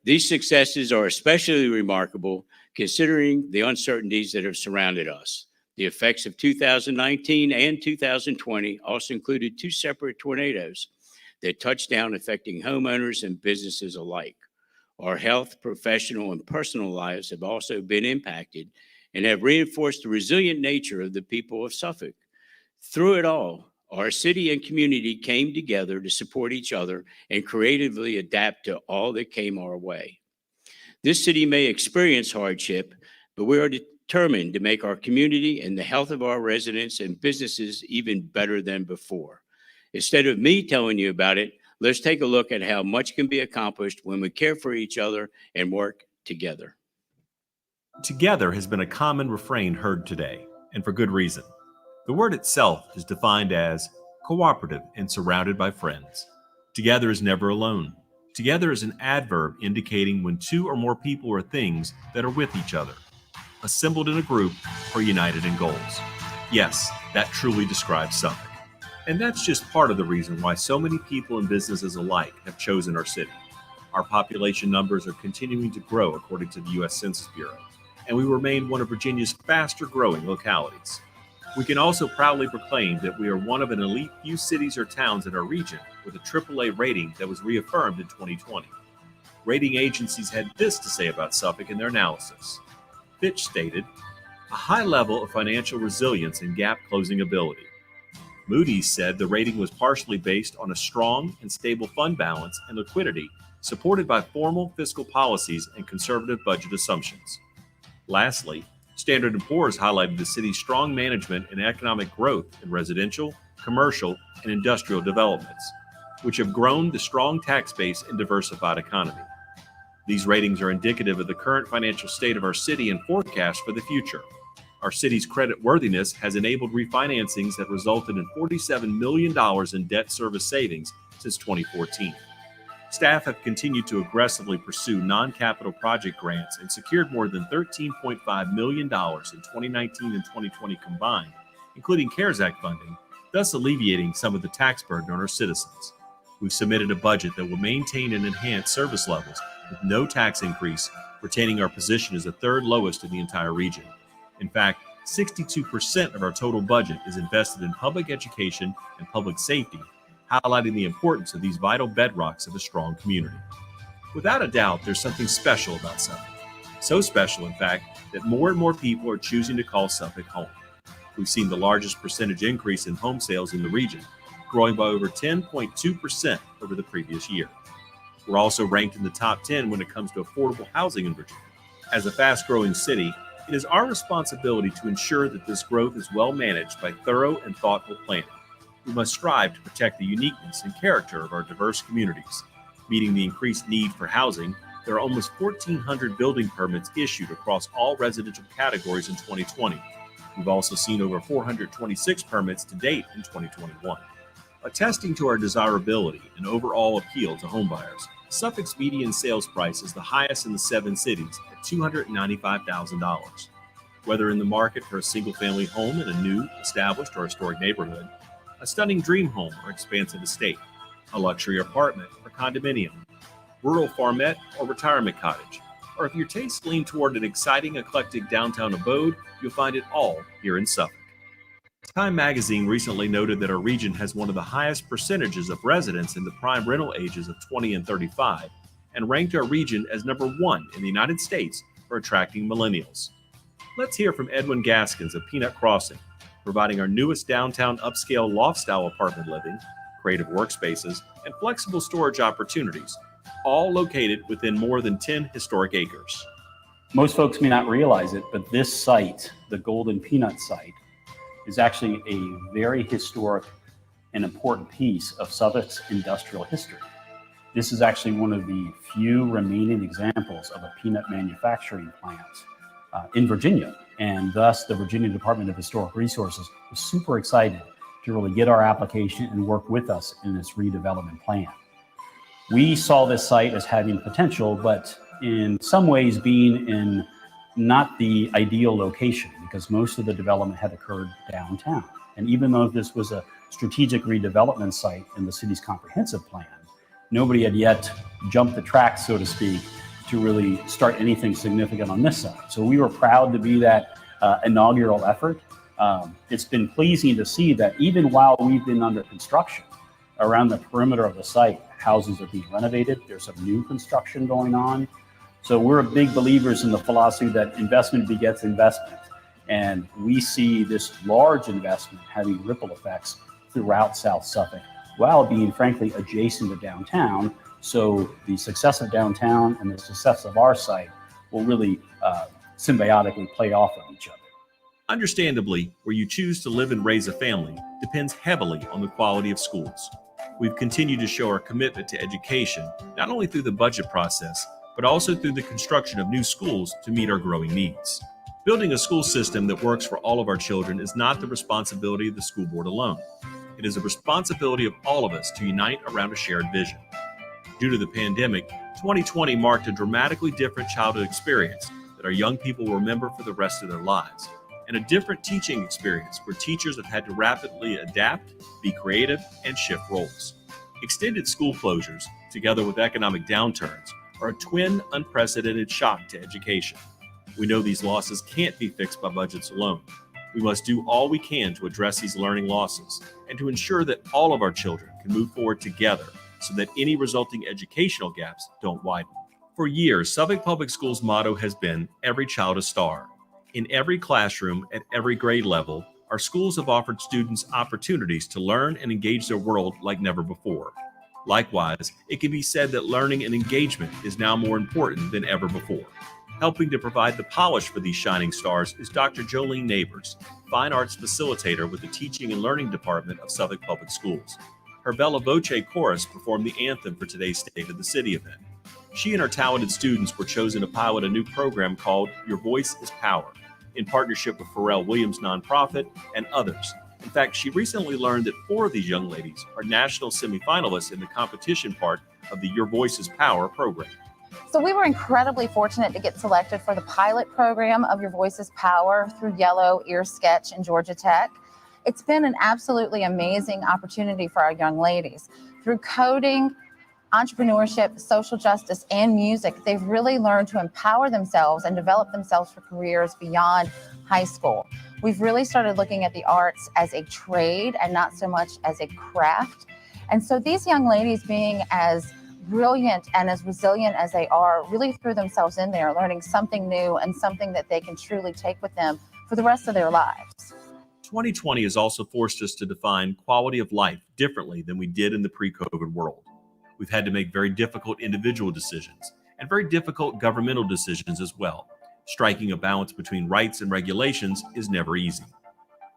These successes are especially remarkable considering the uncertainties that have surrounded us. The effects of 2019 and 2020 also included 2 separate tornadoes that touched down, affecting homeowners and businesses alike. Our health, professional, and personal lives have also been impacted and have reinforced the resilient nature of the people of Suffolk. Through it all, our city and community came together to support each other and creatively adapt to all that came our way. This city may experience hardship, but we are determined to make our community and the health of our residents and businesses even better than before. Instead of me telling you about it, let's take a look at how much can be accomplished when we care for each other and work together. Together has been a common refrain heard today. and for good reason. The word itself is defined as cooperative and surrounded by friends. Together is never alone. Together is an adverb indicating when two or more people or things that are with each other, assembled in a group or united in goals. Yes, that truly describes Suffolk. And that's just part of the reason why so many people and businesses alike have chosen our city. Our population numbers are continuing to grow according to the U.S. Census Bureau, and we remain one of Virginia's faster growing localities. We can also proudly proclaim that we are one of an elite few cities or towns in our region with a AAA rating that was reaffirmed in 2020. Rating agencies had this to say about Suffolk in their analysis. Fitch stated, a high level of financial resilience and gap closing ability. Moody's said the rating was partially based on a strong and stable fund balance and liquidity supported by formal fiscal policies and conservative budget assumptions. Lastly, Standard & Poor's highlighted the city's strong management and economic growth in residential, commercial, and industrial developments, which have grown the strong tax base and diversified economy. These ratings are indicative of the current financial state of our city and forecast for the future. Our city's credit worthiness has enabled refinancings that resulted in $47 million in debt service savings since 2014. Staff have continued to aggressively pursue non-capital project grants and secured more than $13.5 million in 2019 and 2020 combined, including CARES Act funding, thus alleviating some of the tax burden on our citizens. We've submitted a budget that will maintain and enhance service levels with no tax increase, retaining our position as the third lowest in the entire region. In fact, 62% of our total budget is invested in public education and public safety, highlighting the importance of these vital bedrocks of a strong community. Without a doubt, there's something special about Suffolk. So special, in fact, that more and more people are choosing to call Suffolk home. We've seen the largest percentage increase in home sales in the region, growing by over 10.2% over the previous year. We're also ranked in the top 10 when it comes to affordable housing in Virginia. As a fast-growing city, it is our responsibility to ensure that this growth is well managed by thorough and thoughtful planning. We must strive to protect the uniqueness and character of our diverse communities. Meeting the increased need for housing, there are almost 1,400 building permits issued across all residential categories in 2020. We've also seen over 426 permits to date in 2021. Attesting to our desirability and overall appeal to homebuyers, Suffolk's median sales price is the highest in the 7 cities at $295,000. Whether in the market for a single-family home in a new, established, or historic neighborhood, a stunning dream home or expansive estate, a luxury apartment or condominium, rural farmette or retirement cottage, or if your tastes lean toward an exciting, eclectic downtown abode, you'll find it all here in Suffolk. Time magazine recently noted that our region has one of the highest percentages of residents in the prime rental ages of 20 and 35, and ranked our region as number 1 in the United States for attracting millennials. Let's hear from Edwin Gaskins of Peanut Crossing, providing our newest downtown upscale loft-style apartment living, creative workspaces, and flexible storage opportunities, all located within more than 10 historic acres. Most folks may not realize it, but this site, the Golden Peanut site, is actually a very historic and important piece of Suffolk's industrial history. This is actually one of the few remaining examples of a peanut manufacturing plant in Virginia. And thus, the Virginia Department of Historic Resources was super excited to really get our application and work with us in this redevelopment plan. We saw this site as having potential, but in some ways being in not the ideal location, because most of the development had occurred downtown. And even though this was a strategic redevelopment site in the city's comprehensive plan, nobody had yet jumped the track, so to speak, to really start anything significant on this side. So we were proud to be that inaugural effort. It's been pleasing to see that even while we've been under construction, around the perimeter of the site, houses are being renovated. There's some new construction going on. So we're big believers in the philosophy that investment begets investment. And we see this large investment having ripple effects throughout South Suffolk, while being frankly adjacent to downtown. So the success of downtown and the success of our site will really symbiotically play off of each other. Understandably, where you choose to live and raise a family depends heavily on the quality of schools. We've continued to show our commitment to education, not only through the budget process, but also through the construction of new schools to meet our growing needs. Building a school system that works for all of our children is not the responsibility of the school board alone. It is a responsibility of all of us to unite around a shared vision. Due to the pandemic, 2020 marked a dramatically different childhood experience that our young people will remember for the rest of their lives, and a different teaching experience where teachers have had to rapidly adapt, be creative, and shift roles. Extended school closures, together with economic downturns, are a twin unprecedented shock to education. We know these losses can't be fixed by budgets alone. We must do all we can to address these learning losses and to ensure that all of our children can move forward together so that any resulting educational gaps don't widen. For years, Suffolk Public Schools' motto has been, "Every child a star." In every classroom, at every grade level, our schools have offered students opportunities to learn and engage their world like never before. Likewise, it can be said that learning and engagement is now more important than ever before. Helping to provide the polish for these shining stars is Dr. Jolene Neighbors, Fine Arts Facilitator with the Teaching and Learning Department of Suffolk Public Schools. Her Bella Voce chorus performed the anthem for today's State of the City event. She and her talented students were chosen to pilot a new program called Your Voice is Power, in partnership with Pharrell Williams nonprofit and others. In fact, she recently learned that 4 of these young ladies are national semifinalists in the competition part of the Your Voice is Power program. So we were incredibly fortunate to get selected for the pilot program of Your Voice is Power through Yellow Ear Sketch and Georgia Tech. It's been an absolutely amazing opportunity for our young ladies. Through coding, entrepreneurship, social justice, and music, they've really learned to empower themselves and develop themselves for careers beyond high school. We've really started looking at the arts as a trade and not so much as a craft. And so these young ladies, being as brilliant and as resilient as they are, really threw themselves in there, learning something new and something that they can truly take with them for the rest of their lives. 2020 has also forced us to define quality of life differently than we did in the pre-COVID world. We've had to make very difficult individual decisions and very difficult governmental decisions as well. Striking a balance between rights and regulations is never easy.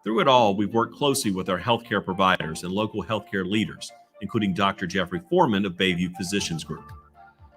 Through it all, we've worked closely with our healthcare providers and local healthcare leaders, including Dr. Jeffrey Foreman of Bayview Physicians Group.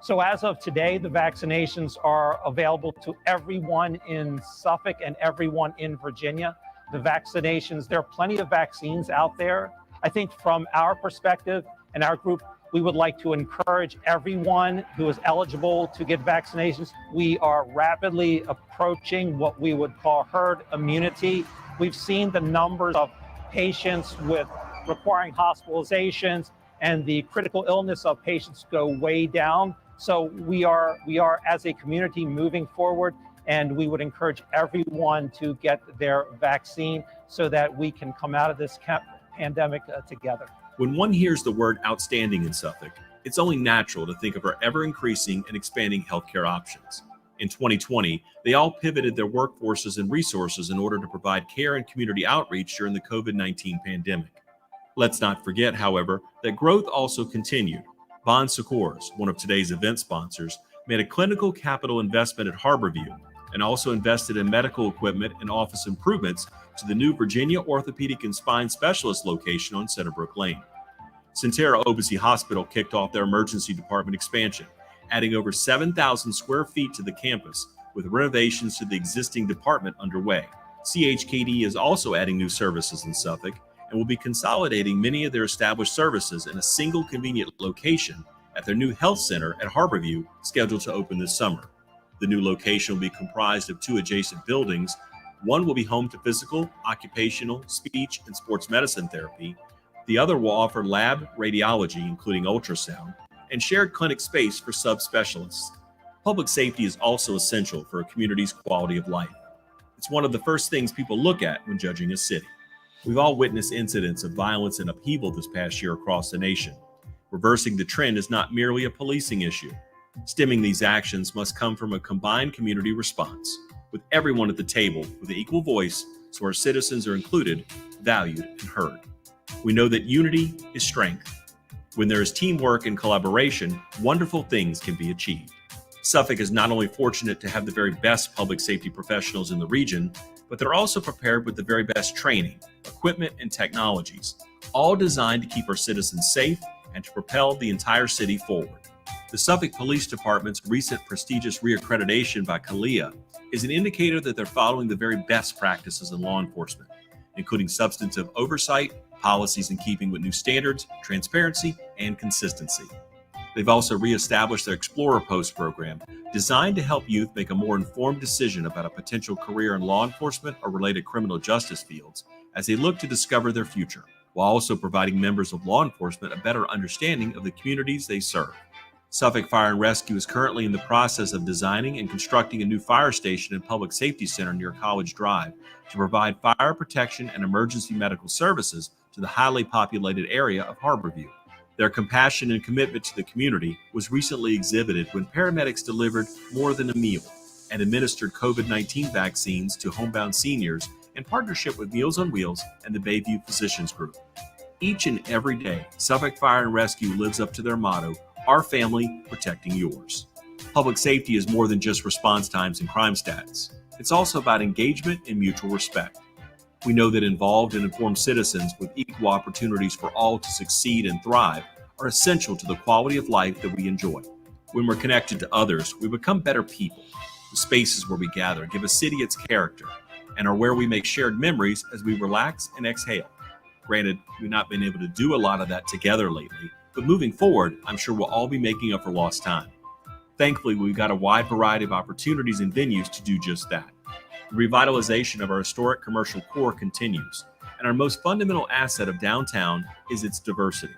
So as of today, the vaccinations are available to everyone in Suffolk and everyone in Virginia. The vaccinations, there are plenty of vaccines out there. I think from our perspective and our group, we would like to encourage everyone who is eligible to get vaccinations. We are rapidly approaching what we would call herd immunity. We've seen the numbers of patients with requiring hospitalizations and the critical illness of patients go way down. So we are as a community moving forward, and we would encourage everyone to get their vaccine so that we can come out of this pandemic together. When one hears the word outstanding in Suffolk, it's only natural to think of our ever-increasing and expanding healthcare options. In 2020, they all pivoted their workforces and resources in order to provide care and community outreach during the COVID-19 pandemic. Let's not forget, however, that growth also continued. Bond Secours, one of today's event sponsors, made a clinical capital investment at Harborview and also invested in medical equipment and office improvements to the new Virginia Orthopedic and Spine Specialist location on Centerbrook Lane. Sentara OBC Hospital kicked off their emergency department expansion, adding over 7,000 square feet to the campus with renovations to the existing department underway. CHKD is also adding new services in Suffolk and will be consolidating many of their established services in a single convenient location at their new health center at Harborview, scheduled to open this summer. The new location will be comprised of 2 adjacent buildings. One will be home to physical, occupational, speech, and sports medicine therapy. The other will offer lab radiology, including ultrasound, and shared clinic space for subspecialists. Public safety is also essential for a community's quality of life. It's one of the first things people look at when judging a city. We've all witnessed incidents of violence and upheaval this past year across the nation. Reversing the trend is not merely a policing issue. Stemming these actions must come from a combined community response, with everyone at the table with an equal voice so our citizens are included, valued, and heard. We know that unity is strength. When there is teamwork and collaboration, wonderful things can be achieved. Suffolk is not only fortunate to have the very best public safety professionals in the region, but they're also prepared with the very best training, equipment, and technologies, all designed to keep our citizens safe and to propel the entire city forward. The Suffolk Police Department's recent prestigious reaccreditation by CALEA is an indicator that they're following the very best practices in law enforcement, including substantive oversight, policies in keeping with new standards, transparency, and consistency. They've also reestablished their Explorer Post program, designed to help youth make a more informed decision about a potential career in law enforcement or related criminal justice fields as they look to discover their future, while also providing members of law enforcement a better understanding of the communities they serve. Suffolk Fire and Rescue is currently in the process of designing and constructing a new fire station and public safety center near College Drive to provide fire protection and emergency medical services to the highly populated area of Harborview. Their compassion and commitment to the community was recently exhibited when paramedics delivered more than a meal and administered COVID-19 vaccines to homebound seniors in partnership with Meals on Wheels and the Bayview Physicians Group. Each and every day, Suffolk Fire and Rescue lives up to their motto, "Our family, protecting yours." Public safety is more than just response times and crime stats. It's also about engagement and mutual respect. We know that involved and informed citizens with equal opportunities for all to succeed and thrive are essential to the quality of life that we enjoy. When we're connected to others, we become better people. The spaces where we gather give a city its character and are where we make shared memories as we relax and exhale. Granted, we've not been able to do a lot of that together lately, but moving forward, I'm sure we'll all be making up for lost time. Thankfully, we've got a wide variety of opportunities and venues to do just that. The revitalization of our historic commercial core continues, and our most fundamental asset of downtown is its diversity.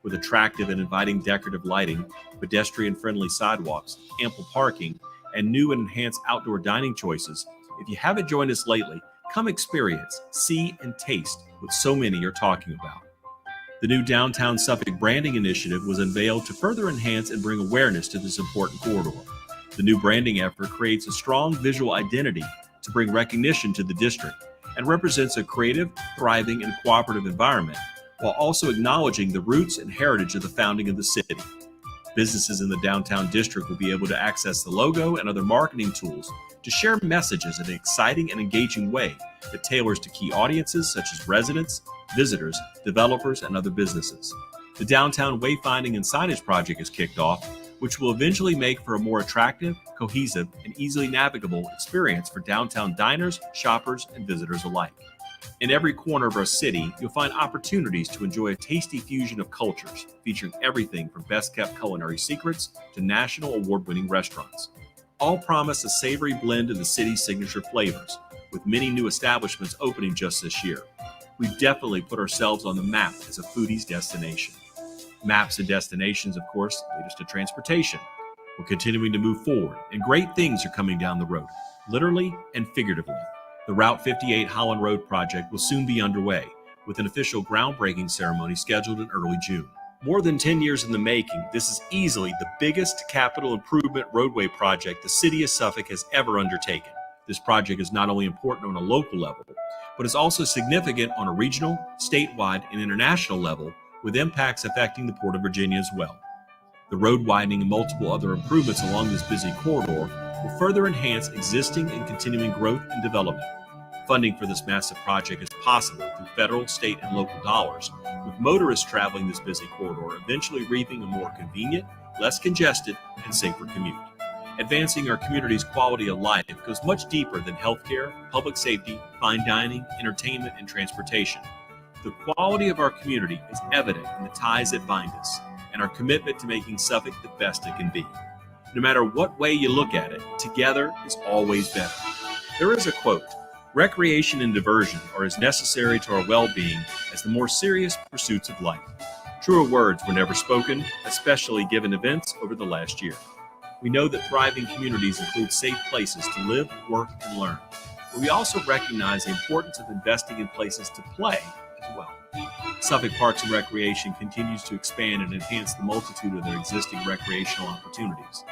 With attractive and inviting decorative lighting, pedestrian-friendly sidewalks, ample parking, and new and enhanced outdoor dining choices, if you haven't joined us lately, come experience, see, and taste what so many are talking about. The new Downtown Suffolk branding initiative was unveiled to further enhance and bring awareness to this important corridor. The new branding effort creates a strong visual identity to bring recognition to the district and represents a creative, thriving, and cooperative environment, while also acknowledging the roots and heritage of the founding of the city. Businesses in the downtown district will be able to access the logo and other marketing tools to share messages in an exciting and engaging way that tailors to key audiences such as residents, visitors, developers, and other businesses. The Downtown Wayfinding and Signage Project is kicked off, which will eventually make for a more attractive, cohesive, and easily navigable experience for downtown diners, shoppers, and visitors alike. In every corner of our city, you'll find opportunities to enjoy a tasty fusion of cultures, featuring everything from best-kept culinary secrets to national award-winning restaurants. All promise a savory blend of the city's signature flavors, with many new establishments opening just this year. We've definitely put ourselves on the map as a foodie's destination. Maps and destinations, of course, lead us to transportation. We're continuing to move forward, and great things are coming down the road, literally and figuratively. The Route 58 Holland Road project will soon be underway, with an official groundbreaking ceremony scheduled in early June. More than 10 years in the making, this is easily the biggest capital improvement roadway project the city of Suffolk has ever undertaken. This project is not only important on a local level, but is also significant on a regional, statewide, and international level, with impacts affecting the Port of Virginia as well. The road widening and multiple other improvements along this busy corridor will further enhance existing and continuing growth and development. Funding for this massive project is possible through federal, state, and local dollars, with motorists traveling this busy corridor eventually reaping a more convenient, less congested, and safer commute. Advancing our community's quality of life goes much deeper than healthcare, public safety, fine dining, entertainment, and transportation. The quality of our community is evident in the ties that bind us, and our commitment to making Suffolk the best it can be. No matter what way you look at it, together is always better. There is a quote, "Recreation and diversion are as necessary to our well-being as the more serious pursuits of life." Truer words were never spoken, especially given events over the last year. We know that thriving communities include safe places to live, work, and learn. But we also recognize the importance of investing in places to play as well. Suffolk Parks and Recreation continues to expand and enhance the multitude of their existing recreational opportunities.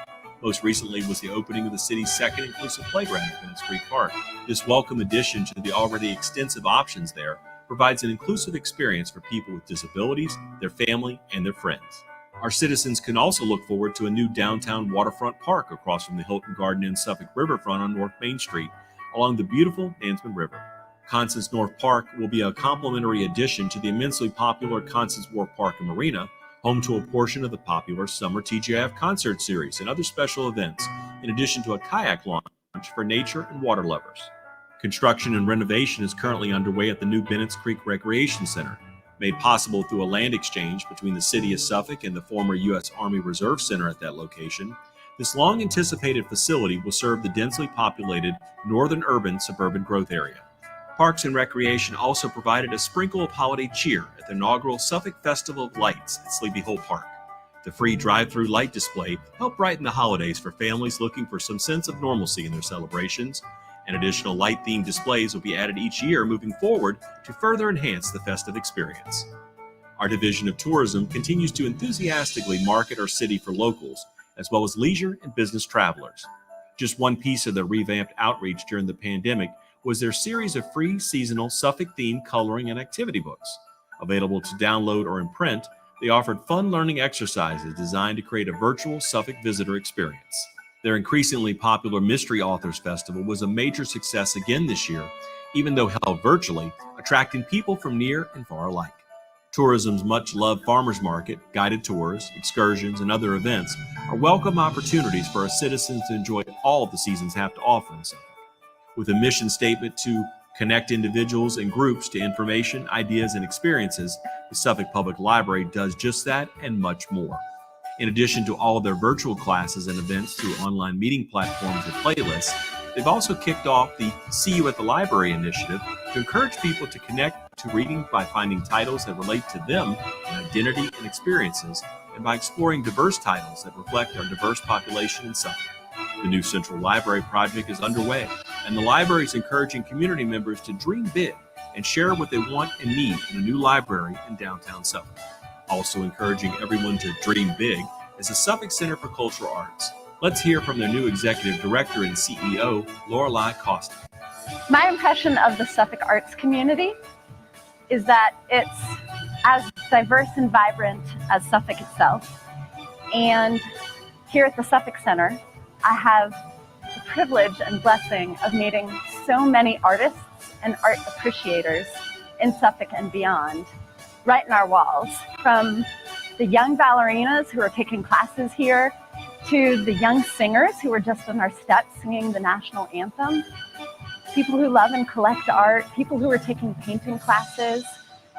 Most recently was the opening of the city's second inclusive playground at Venice Creek Park. This welcome addition to the already extensive options there provides an inclusive experience for people with disabilities, their family, and their friends. Our citizens can also look forward to a new downtown waterfront park across from the Hilton Garden Inn Suffolk Riverfront on North Main Street along the beautiful Dansman River. Constance North Park will be a complimentary addition to the immensely popular Constance Wharf Park and Marina, home to a portion of the popular summer TGIF concert series and other special events, in addition to a kayak launch refuge for nature and water lovers. Construction and renovation is currently underway at the new Bennett's Creek Recreation Center, made possible through a land exchange between the city of Suffolk and the former U.S. Army Reserve Center at that location. This long-anticipated facility will serve the densely populated northern urban suburban growth area. Parks and Recreation also provided a sprinkle of holiday cheer at the inaugural Suffolk Festival of Lights at Sleepy Hole Park. The free drive-through light display helped brighten the holidays for families looking for some sense of normalcy in their celebrations. And additional light-themed displays will be added each year moving forward to further enhance the festive experience. Our Division of Tourism continues to enthusiastically market our city for locals, as well as leisure and business travelers. Just one piece of their revamped outreach during the pandemic was their series of free seasonal Suffolk-themed coloring and activity books. Available to download or in print, they offered fun learning exercises designed to create a virtual Suffolk visitor experience. Their increasingly popular Mystery Authors Festival was a major success again this year, even though held virtually, attracting people from near and far alike. Tourism's much-loved farmers market, guided tours, excursions, and other events are welcome opportunities for our citizens to enjoy all the seasons have to offer in Suffolk. With a mission statement to connect individuals and groups to information, ideas, and experiences, the Suffolk Public Library does just that and much more. In addition to all of their virtual classes and events through online meeting platforms and playlists, they've also kicked off the See You at the Library initiative to encourage people to connect to reading by finding titles that relate to them and identity and experiences, and by exploring diverse titles that reflect our diverse population in Suffolk. The new Central Library project is underway, and the library is encouraging community members to dream big and share what they want and need in a new library in downtown Suffolk. Also encouraging everyone to dream big is the Suffolk Center for Cultural Arts. Let's hear from their new Executive Director and CEO, Lorelei Costa. My impression of the Suffolk arts community is that it's as diverse and vibrant as Suffolk itself. And here at the Suffolk Center, I have the privilege and blessing of meeting so many artists and art appreciators in Suffolk and beyond, right in our walls, from the young ballerinas who are taking classes here to the young singers who are just on our steps singing the national anthem, people who love and collect art, people who are taking painting classes,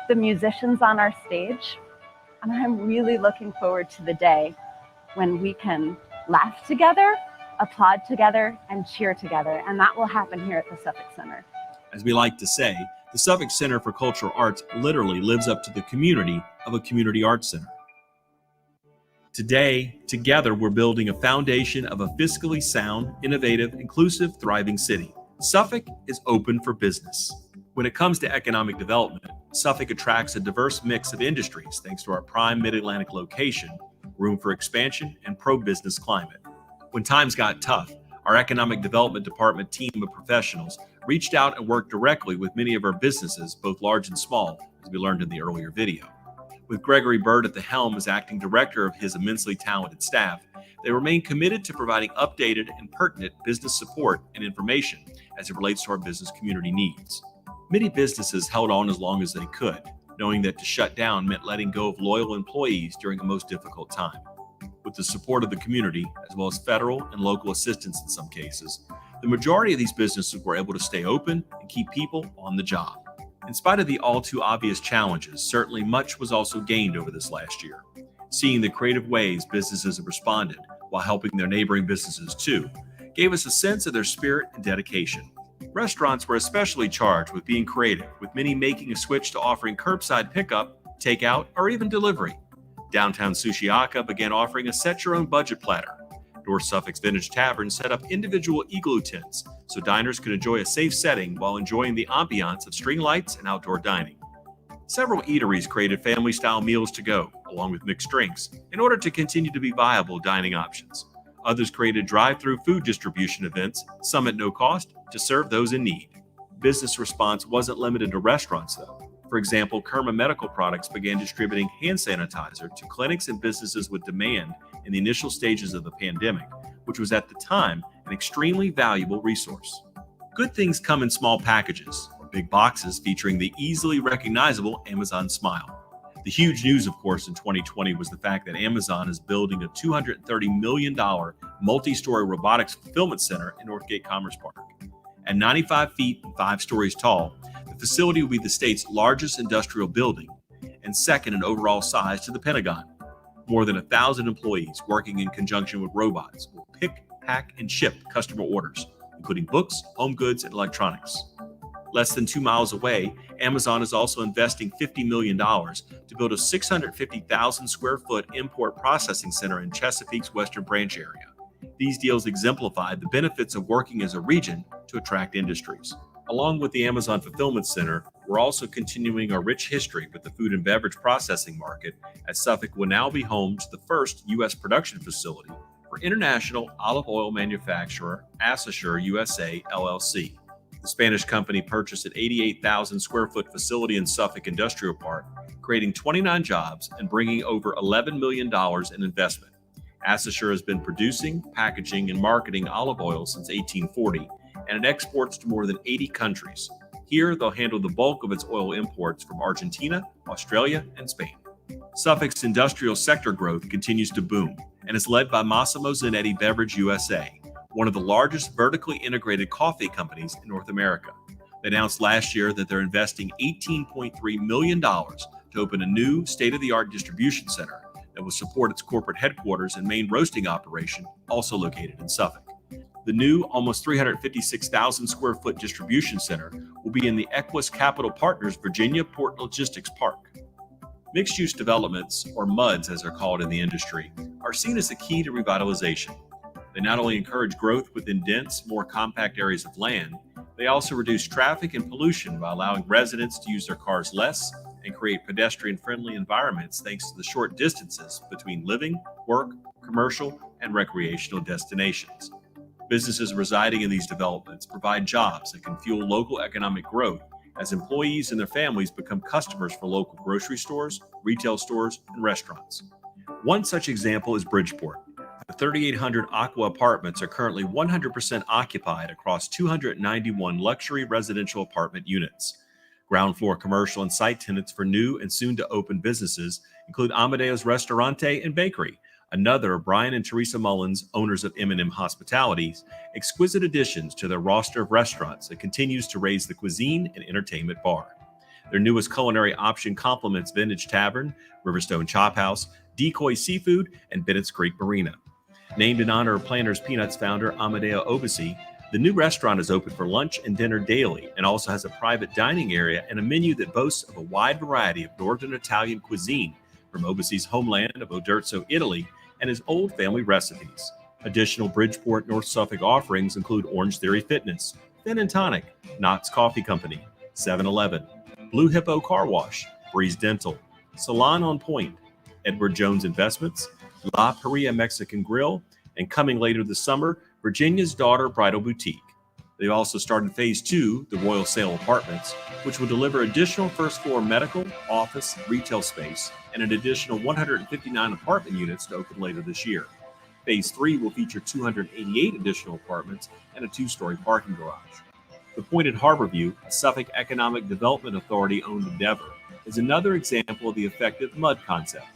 the musicians on our stage. And I'm really looking forward to the day when we can laugh together, applaud together, and cheer together. And that will happen here at the Suffolk Center. As we like to say, the Suffolk Center for Cultural Arts literally lives up to the community of a community arts center. Today, together, we're building a foundation of a fiscally sound, innovative, inclusive, thriving city. Suffolk is open for business. When it comes to economic development, Suffolk attracts a diverse mix of industries thanks to our prime mid-Atlantic location, room for expansion, and pro-business climate. When times got tough, our economic development department team of professionals reached out and worked directly with many of our businesses, both large and small, as we learned in the earlier video. With Gregory Bird at the helm as acting director of his immensely talented staff, they remain committed to providing updated and pertinent business support and information as it relates to our business community needs. Many businesses held on as long as they could, knowing that to shut down meant letting go of loyal employees during a most difficult time. With the support of the community, as well as federal and local assistance in some cases, the majority of these businesses were able to stay open and keep people on the job. In spite of the all too obvious challenges, certainly much was also gained over this last year. Seeing the creative ways businesses have responded, while helping their neighboring businesses too, gave us a sense of their spirit and dedication. Restaurants were especially charged with being creative, with many making a switch to offering curbside pickup, takeout, or even delivery. Downtown Sushiaka began offering a set-your-own-budget platter. North Suffolk's Vintage Tavern set up individual igloo tents so diners could enjoy a safe setting while enjoying the ambiance of string lights and outdoor dining. Several eateries created family-style meals to go, along with mixed drinks, in order to continue to be viable dining options. Others created drive-through food distribution events, some at no cost, to serve those in need. Business response wasn't limited to restaurants, though. For example, Kerma Medical Products began distributing hand sanitizer to clinics and businesses with demand in the initial stages of the pandemic, which was at the time an extremely valuable resource. Good things come in small packages, or big boxes featuring the easily recognizable Amazon smile. The huge news, of course, in 2020 was the fact that Amazon is building a $230 million multi-story robotics fulfillment center in Northgate Commerce Park. At 95 feet and 5 stories tall, the facility will be the state's largest industrial building and second in overall size to the Pentagon. More than 1,000 employees working in conjunction with robots will pick, pack, and ship customer orders, including books, home goods, and electronics. Less than 2 miles away, Amazon is also investing $50 million to build a 650,000 square foot import processing center in Chesapeake's Western Branch area. These deals exemplify the benefits of working as a region to attract industries. Along with the Amazon Fulfillment Center, we're also continuing our rich history with the food and beverage processing market, as Suffolk will now be home to the first U.S. production facility for international olive oil manufacturer Acesure USA LLC. The Spanish company purchased an 88,000 square foot facility in Suffolk Industrial Park, creating 29 jobs and bringing over $11 million in investment. Acesure has been producing, packaging, and marketing olive oil since 1840, and it exports to more than 80 countries. Here, they'll handle the bulk of its oil imports from Argentina, Australia, and Spain. Suffolk's industrial sector growth continues to boom and is led by Massimo Zanetti Beverage USA, one of the largest vertically integrated coffee companies in North America. They announced last year that they're investing $18.3 million to open a new state-of-the-art distribution center that will support its corporate headquarters and main roasting operation, also located in Suffolk. The new, almost 356,000 square foot distribution center will be in the Equus Capital Partners Virginia Port Logistics Park. Mixed-use developments, or MUDs as they're called in the industry, are seen as the key to revitalization. They not only encourage growth within dense, more compact areas of land, they also reduce traffic and pollution by allowing residents to use their cars less and create pedestrian-friendly environments thanks to the short distances between living, work, commercial, and recreational destinations. Businesses residing in these developments provide jobs that can fuel local economic growth as employees and their families become customers for local grocery stores, retail stores, and restaurants. One such example is Bridgeport. The 3,800 Aqua apartments are currently 100% occupied across 291 luxury residential apartment units. Ground floor commercial and site tenants for new and soon-to-open businesses include Amadeo's Restaurante and Bakery, another of Brian and Teresa Mullins, owners of M&M Hospitality's, exquisite additions to their roster of restaurants that continues to raise the cuisine and entertainment bar. Their newest culinary option complements Vintage Tavern, Riverstone Chop House, Decoy Seafood, and Bennett's Creek Marina. Named in honor of Planters Peanuts founder Amadeo Obasi, the new restaurant is open for lunch and dinner daily and also has a private dining area and a menu that boasts of a wide variety of Northern Italian cuisine from Obasi's homeland of Oderzo, Italy, and his old family recipes. Additional Bridgeport, North Suffolk offerings include Orange Theory Fitness, Thin and Tonic, Knott's Coffee Company, 7-Eleven, Blue Hippo Car Wash, Breeze Dental, Salon on Point, Edward Jones Investments, La Paria Mexican Grill, and coming later this summer, Virginia's Daughter Bridal Boutique. They've also started Phase 2, the Royal Sale Apartments, which will deliver additional first-floor medical, office, retail space, and an additional 159 apartment units to open later this year. Phase 3 will feature 288 additional apartments and a 2-story parking garage. The Point at Harborview, a Suffolk Economic Development Authority-owned endeavor, is another example of the effective MUD concept.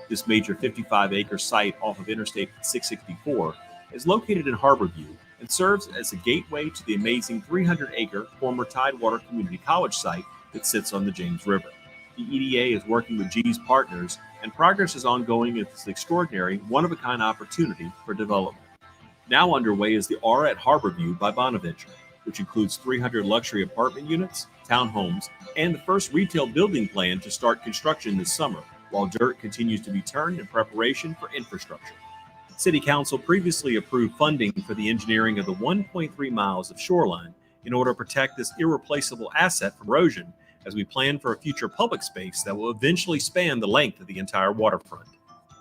This major 55-acre site off of Interstate 664 is located in Harborview and serves as a gateway to the amazing 300-acre former Tidewater Community College site that sits on the James River. The EDA is working with G's partners, and progress is ongoing at this extraordinary, one-of-a-kind opportunity for development. Now underway is the Aura at Harborview by Bonaventure, which includes 300 luxury apartment units, townhomes, and the first retail building plan to start construction this summer, while dirt continues to be turned in preparation for infrastructure. City Council previously approved funding for the engineering of the 1.3 miles of shoreline in order to protect this irreplaceable asset from erosion as we plan for a future public space that will eventually span the length of the entire waterfront.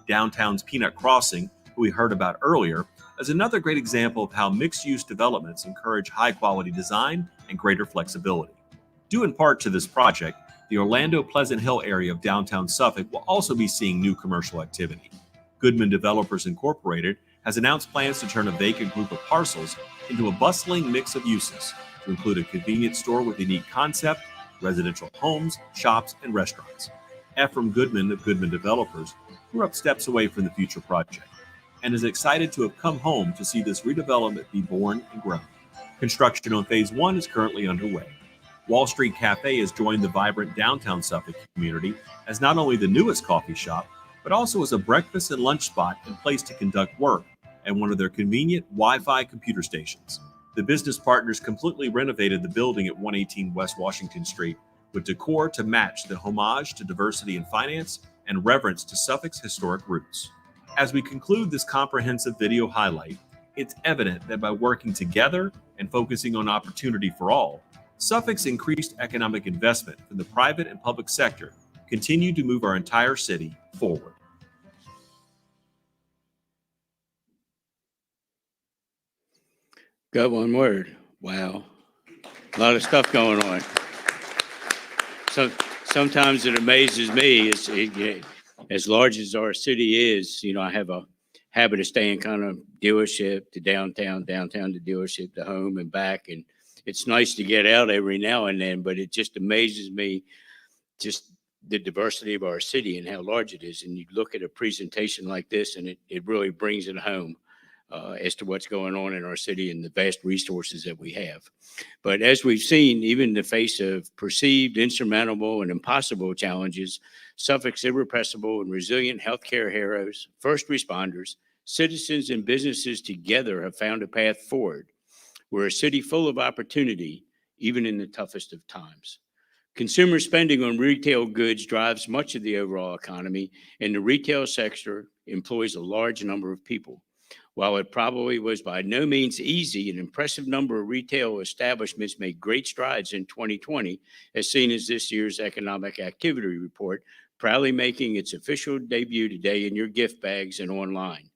Downtown's Peanut Crossing, who we heard about earlier, is another great example of how mixed-use developments encourage high-quality design and greater flexibility. Due in part to this project, the Orlando Pleasant Hill area of downtown Suffolk will also be seeing new commercial activity. Goodman Developers Incorporated has announced plans to turn a vacant group of parcels into a bustling mix of uses to include a convenience store with a unique concept, residential homes, shops, and restaurants. Ephraim Goodman of Goodman Developers grew up steps away from the future project. and is excited to have come home to see this redevelopment be born and grown. Construction on Phase 1 is currently underway. Wall Street Cafe has joined the vibrant downtown Suffolk community as not only the newest coffee shop, but also as a breakfast and lunch spot and place to conduct work and one of their convenient Wi-Fi computer stations. The business partners completely renovated the building at 118 West Washington Street with decor to match the homage to diversity in finance and reverence to Suffolk's historic roots. As we conclude this comprehensive video highlight, it's evident that by working together and focusing on opportunity for all, Suffolk's increased economic investment from the private and public sector continued to move our entire city forward. Got one word. Wow. A lot of stuff going on. So sometimes it amazes me, as large as our city is, I have a habit of staying kind of dealership to downtown to dealership to home and back. And it's nice to get out every now and then, but it just amazes me just the diversity of our city and how large it is. And you look at a presentation like this and it really brings it home as to what's going on in our city and the vast resources that we have. But as we've seen, even in the face of perceived insurmountable and impossible challenges, Suffolk's irrepressible and resilient healthcare heroes, first responders, citizens, and businesses together have found a path forward. We're a city full of opportunity, even in the toughest of times. Consumer spending on retail goods drives much of the overall economy, and the retail sector employs a large number of people. While it probably was by no means easy, an impressive number of retail establishments made great strides in 2020, as seen as this year's Economic Activity Report, proudly making its official debut today in your gift bags and online.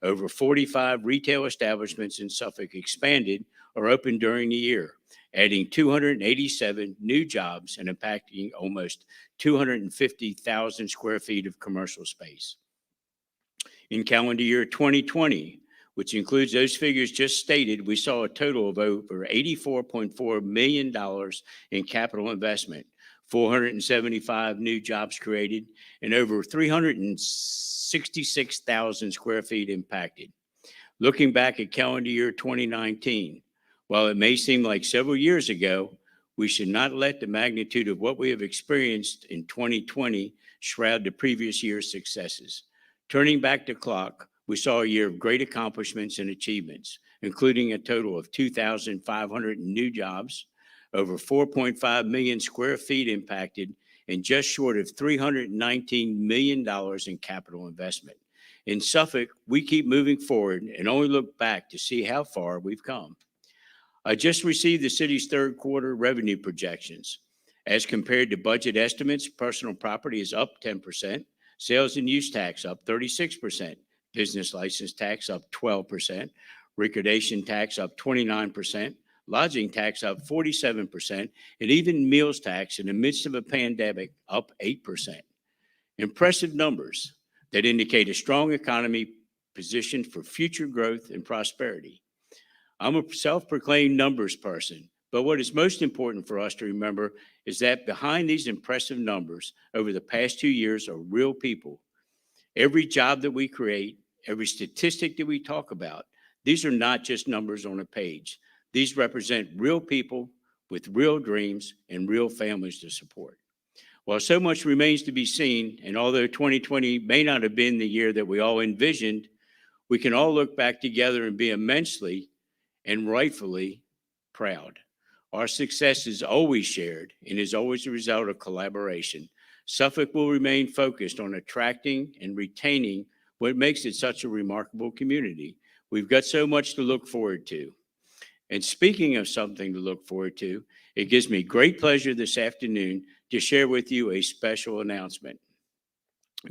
Over 45 retail establishments in Suffolk expanded or opened during the year, adding 287 new jobs and impacting almost 250,000 square feet of commercial space. In calendar year 2020, which includes those figures just stated, we saw a total of over $84.4 million in capital investment, 475 new jobs created, and over 366,000 square feet impacted. Looking back at calendar year 2019, while it may seem like several years ago, we should not let the magnitude of what we have experienced in 2020 shroud the previous year's successes. Turning back the clock, we saw a year of great accomplishments and achievements, including a total of 2,500 new jobs, over 4.5 million square feet impacted, and just short of $319 million in capital investment. In Suffolk, we keep moving forward and only look back to see how far we've come. I just received the city's third quarter revenue projections. As compared to budget estimates, personal property is up 10%, sales and use tax up 36%, business license tax up 12%, recordation tax up 29%, lodging tax up 47%, and even meals tax in the midst of a pandemic up 8%. Impressive numbers that indicate a strong economy positioned for future growth and prosperity. I'm a self-proclaimed numbers person, but what is most important for us to remember is that behind these impressive numbers over the past 2 years are real people. Every job that we create, every statistic that we talk about, these are not just numbers on a page. These represent real people with real dreams and real families to support. While so much remains to be seen, and although 2020 may not have been the year that we all envisioned, we can all look back together and be immensely and rightfully proud. Our success is always shared and is always a result of collaboration. Suffolk will remain focused on attracting and retaining what makes it such a remarkable community. We've got so much to look forward to. And speaking of something to look forward to, it gives me great pleasure this afternoon to share with you a special announcement.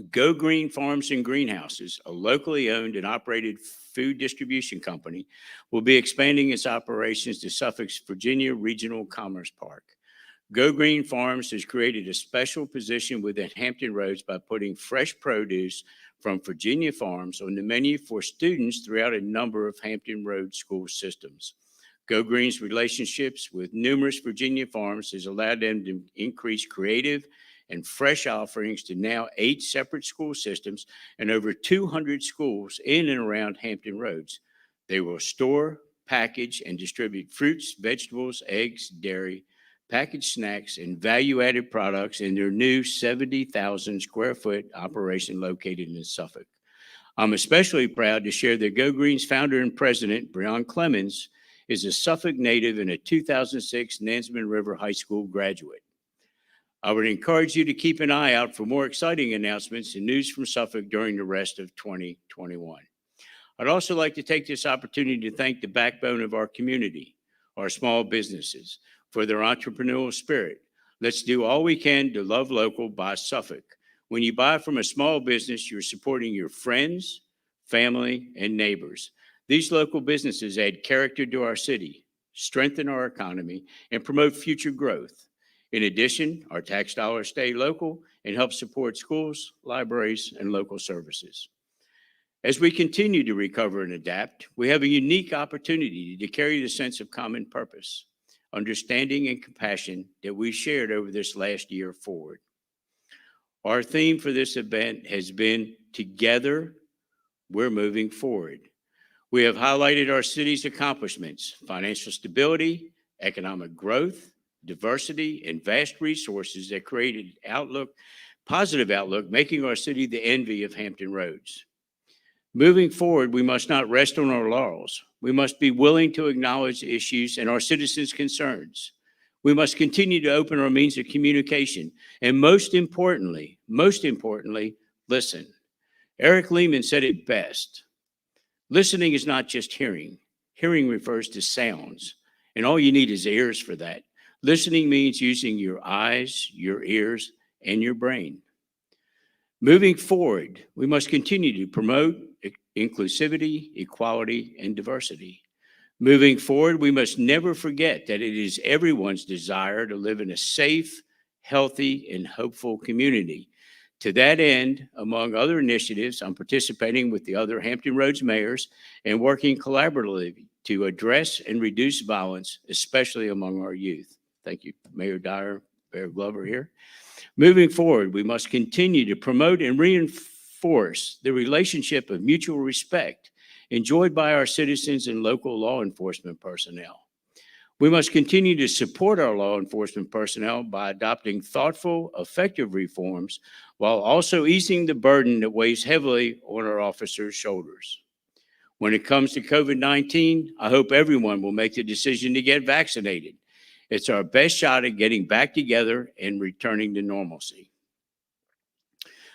Go Green Farms and Greenhouses, a locally owned and operated food distribution company, will be expanding its operations to Suffolk's Virginia Regional Commerce Park. Go Green Farms has created a special position within Hampton Roads by putting fresh produce from Virginia farms on the menu for students throughout a number of Hampton Roads school systems. Go Green's relationships with numerous Virginia farms has allowed them to increase creative and fresh offerings to now 8 separate school systems and over 200 schools in and around Hampton Roads. They will store, package, and distribute fruits, vegetables, eggs, dairy, packaged snacks, and value-added products in their new 70,000 square foot operation located in Suffolk. I'm especially proud to share that Go Green's founder and president, Breon Clemens, is a Suffolk native and a 2006 Nansemond River High School graduate. I would encourage you to keep an eye out for more exciting announcements and news from Suffolk during the rest of 2021. I'd also like to take this opportunity to thank the backbone of our community, our small businesses, for their entrepreneurial spirit. Let's do all we can to love local, buy Suffolk. When you buy from a small business, you're supporting your friends, family, and neighbors. These local businesses add character to our city, strengthen our economy, and promote future growth. In addition, our tax dollars stay local and help support schools, libraries, and local services. As we continue to recover and adapt, we have a unique opportunity to carry the sense of common purpose, understanding, and compassion that we shared over this last year forward. Our theme for this event has been Together, We're Moving Forward. We have highlighted our city's accomplishments, financial stability, economic growth, diversity, and vast resources that created positive outlook, making our city the envy of Hampton Roads. Moving forward, we must not rest on our laurels. We must be willing to acknowledge issues and our citizens' concerns. We must continue to open our means of communication. And most importantly, listen. Eric Lehman said it best. Listening is not just hearing. Hearing refers to sounds, and all you need is ears for that. Listening means using your eyes, your ears, and your brain. Moving forward, we must continue to promote inclusivity, equality, and diversity. Moving forward, we must never forget that it is everyone's desire to live in a safe, healthy, and hopeful community. To that end, among other initiatives, I'm participating with the other Hampton Roads mayors and working collaboratively to address and reduce violence, especially among our youth. Thank you, Mayor Dyer, Mayor Glover here. Moving forward, we must continue to promote and reinforce the relationship of mutual respect enjoyed by our citizens and local law enforcement personnel. We must continue to support our law enforcement personnel by adopting thoughtful, effective reforms while also easing the burden that weighs heavily on our officers' shoulders. When it comes to COVID-19, I hope everyone will make the decision to get vaccinated. It's our best shot at getting back together and returning to normalcy.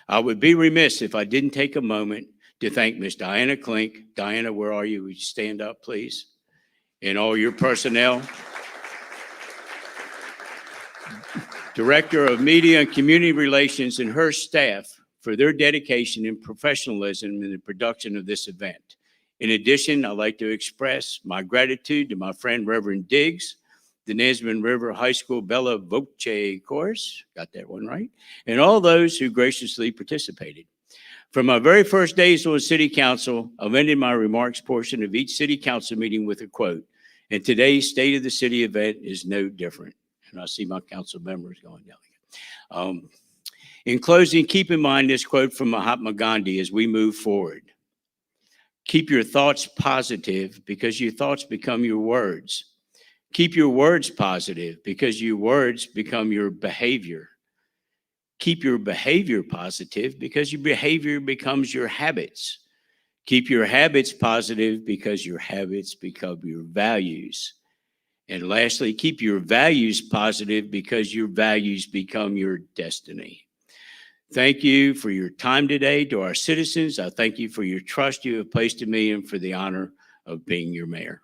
I would be remiss if I didn't take a moment to thank Ms. Diana Klink. Diana, where are you? Would you stand up, please? And all your personnel. Director of Media and Community Relations and her staff for their dedication and professionalism in the production of this event. In addition, I'd like to express my gratitude to my friend Reverend Diggs, the Nansemond River High School Bella Voce Chorus, got that one right, and all those who graciously participated. From my very first days on City Council, I've ended my remarks portion of each City Council meeting with a quote, and today's State of the City event is no different. And I see my council members going down. In closing, keep in mind this quote from Mahatma Gandhi as we move forward. Keep your thoughts positive because your thoughts become your words. Keep your words positive because your words become your behavior. Keep your behavior positive because your behavior becomes your habits. Keep your habits positive because your habits become your values. And lastly, keep your values positive because your values become your destiny. Thank you for your time today. To our citizens, I thank you for your trust you have placed in me and for the honor of being your mayor.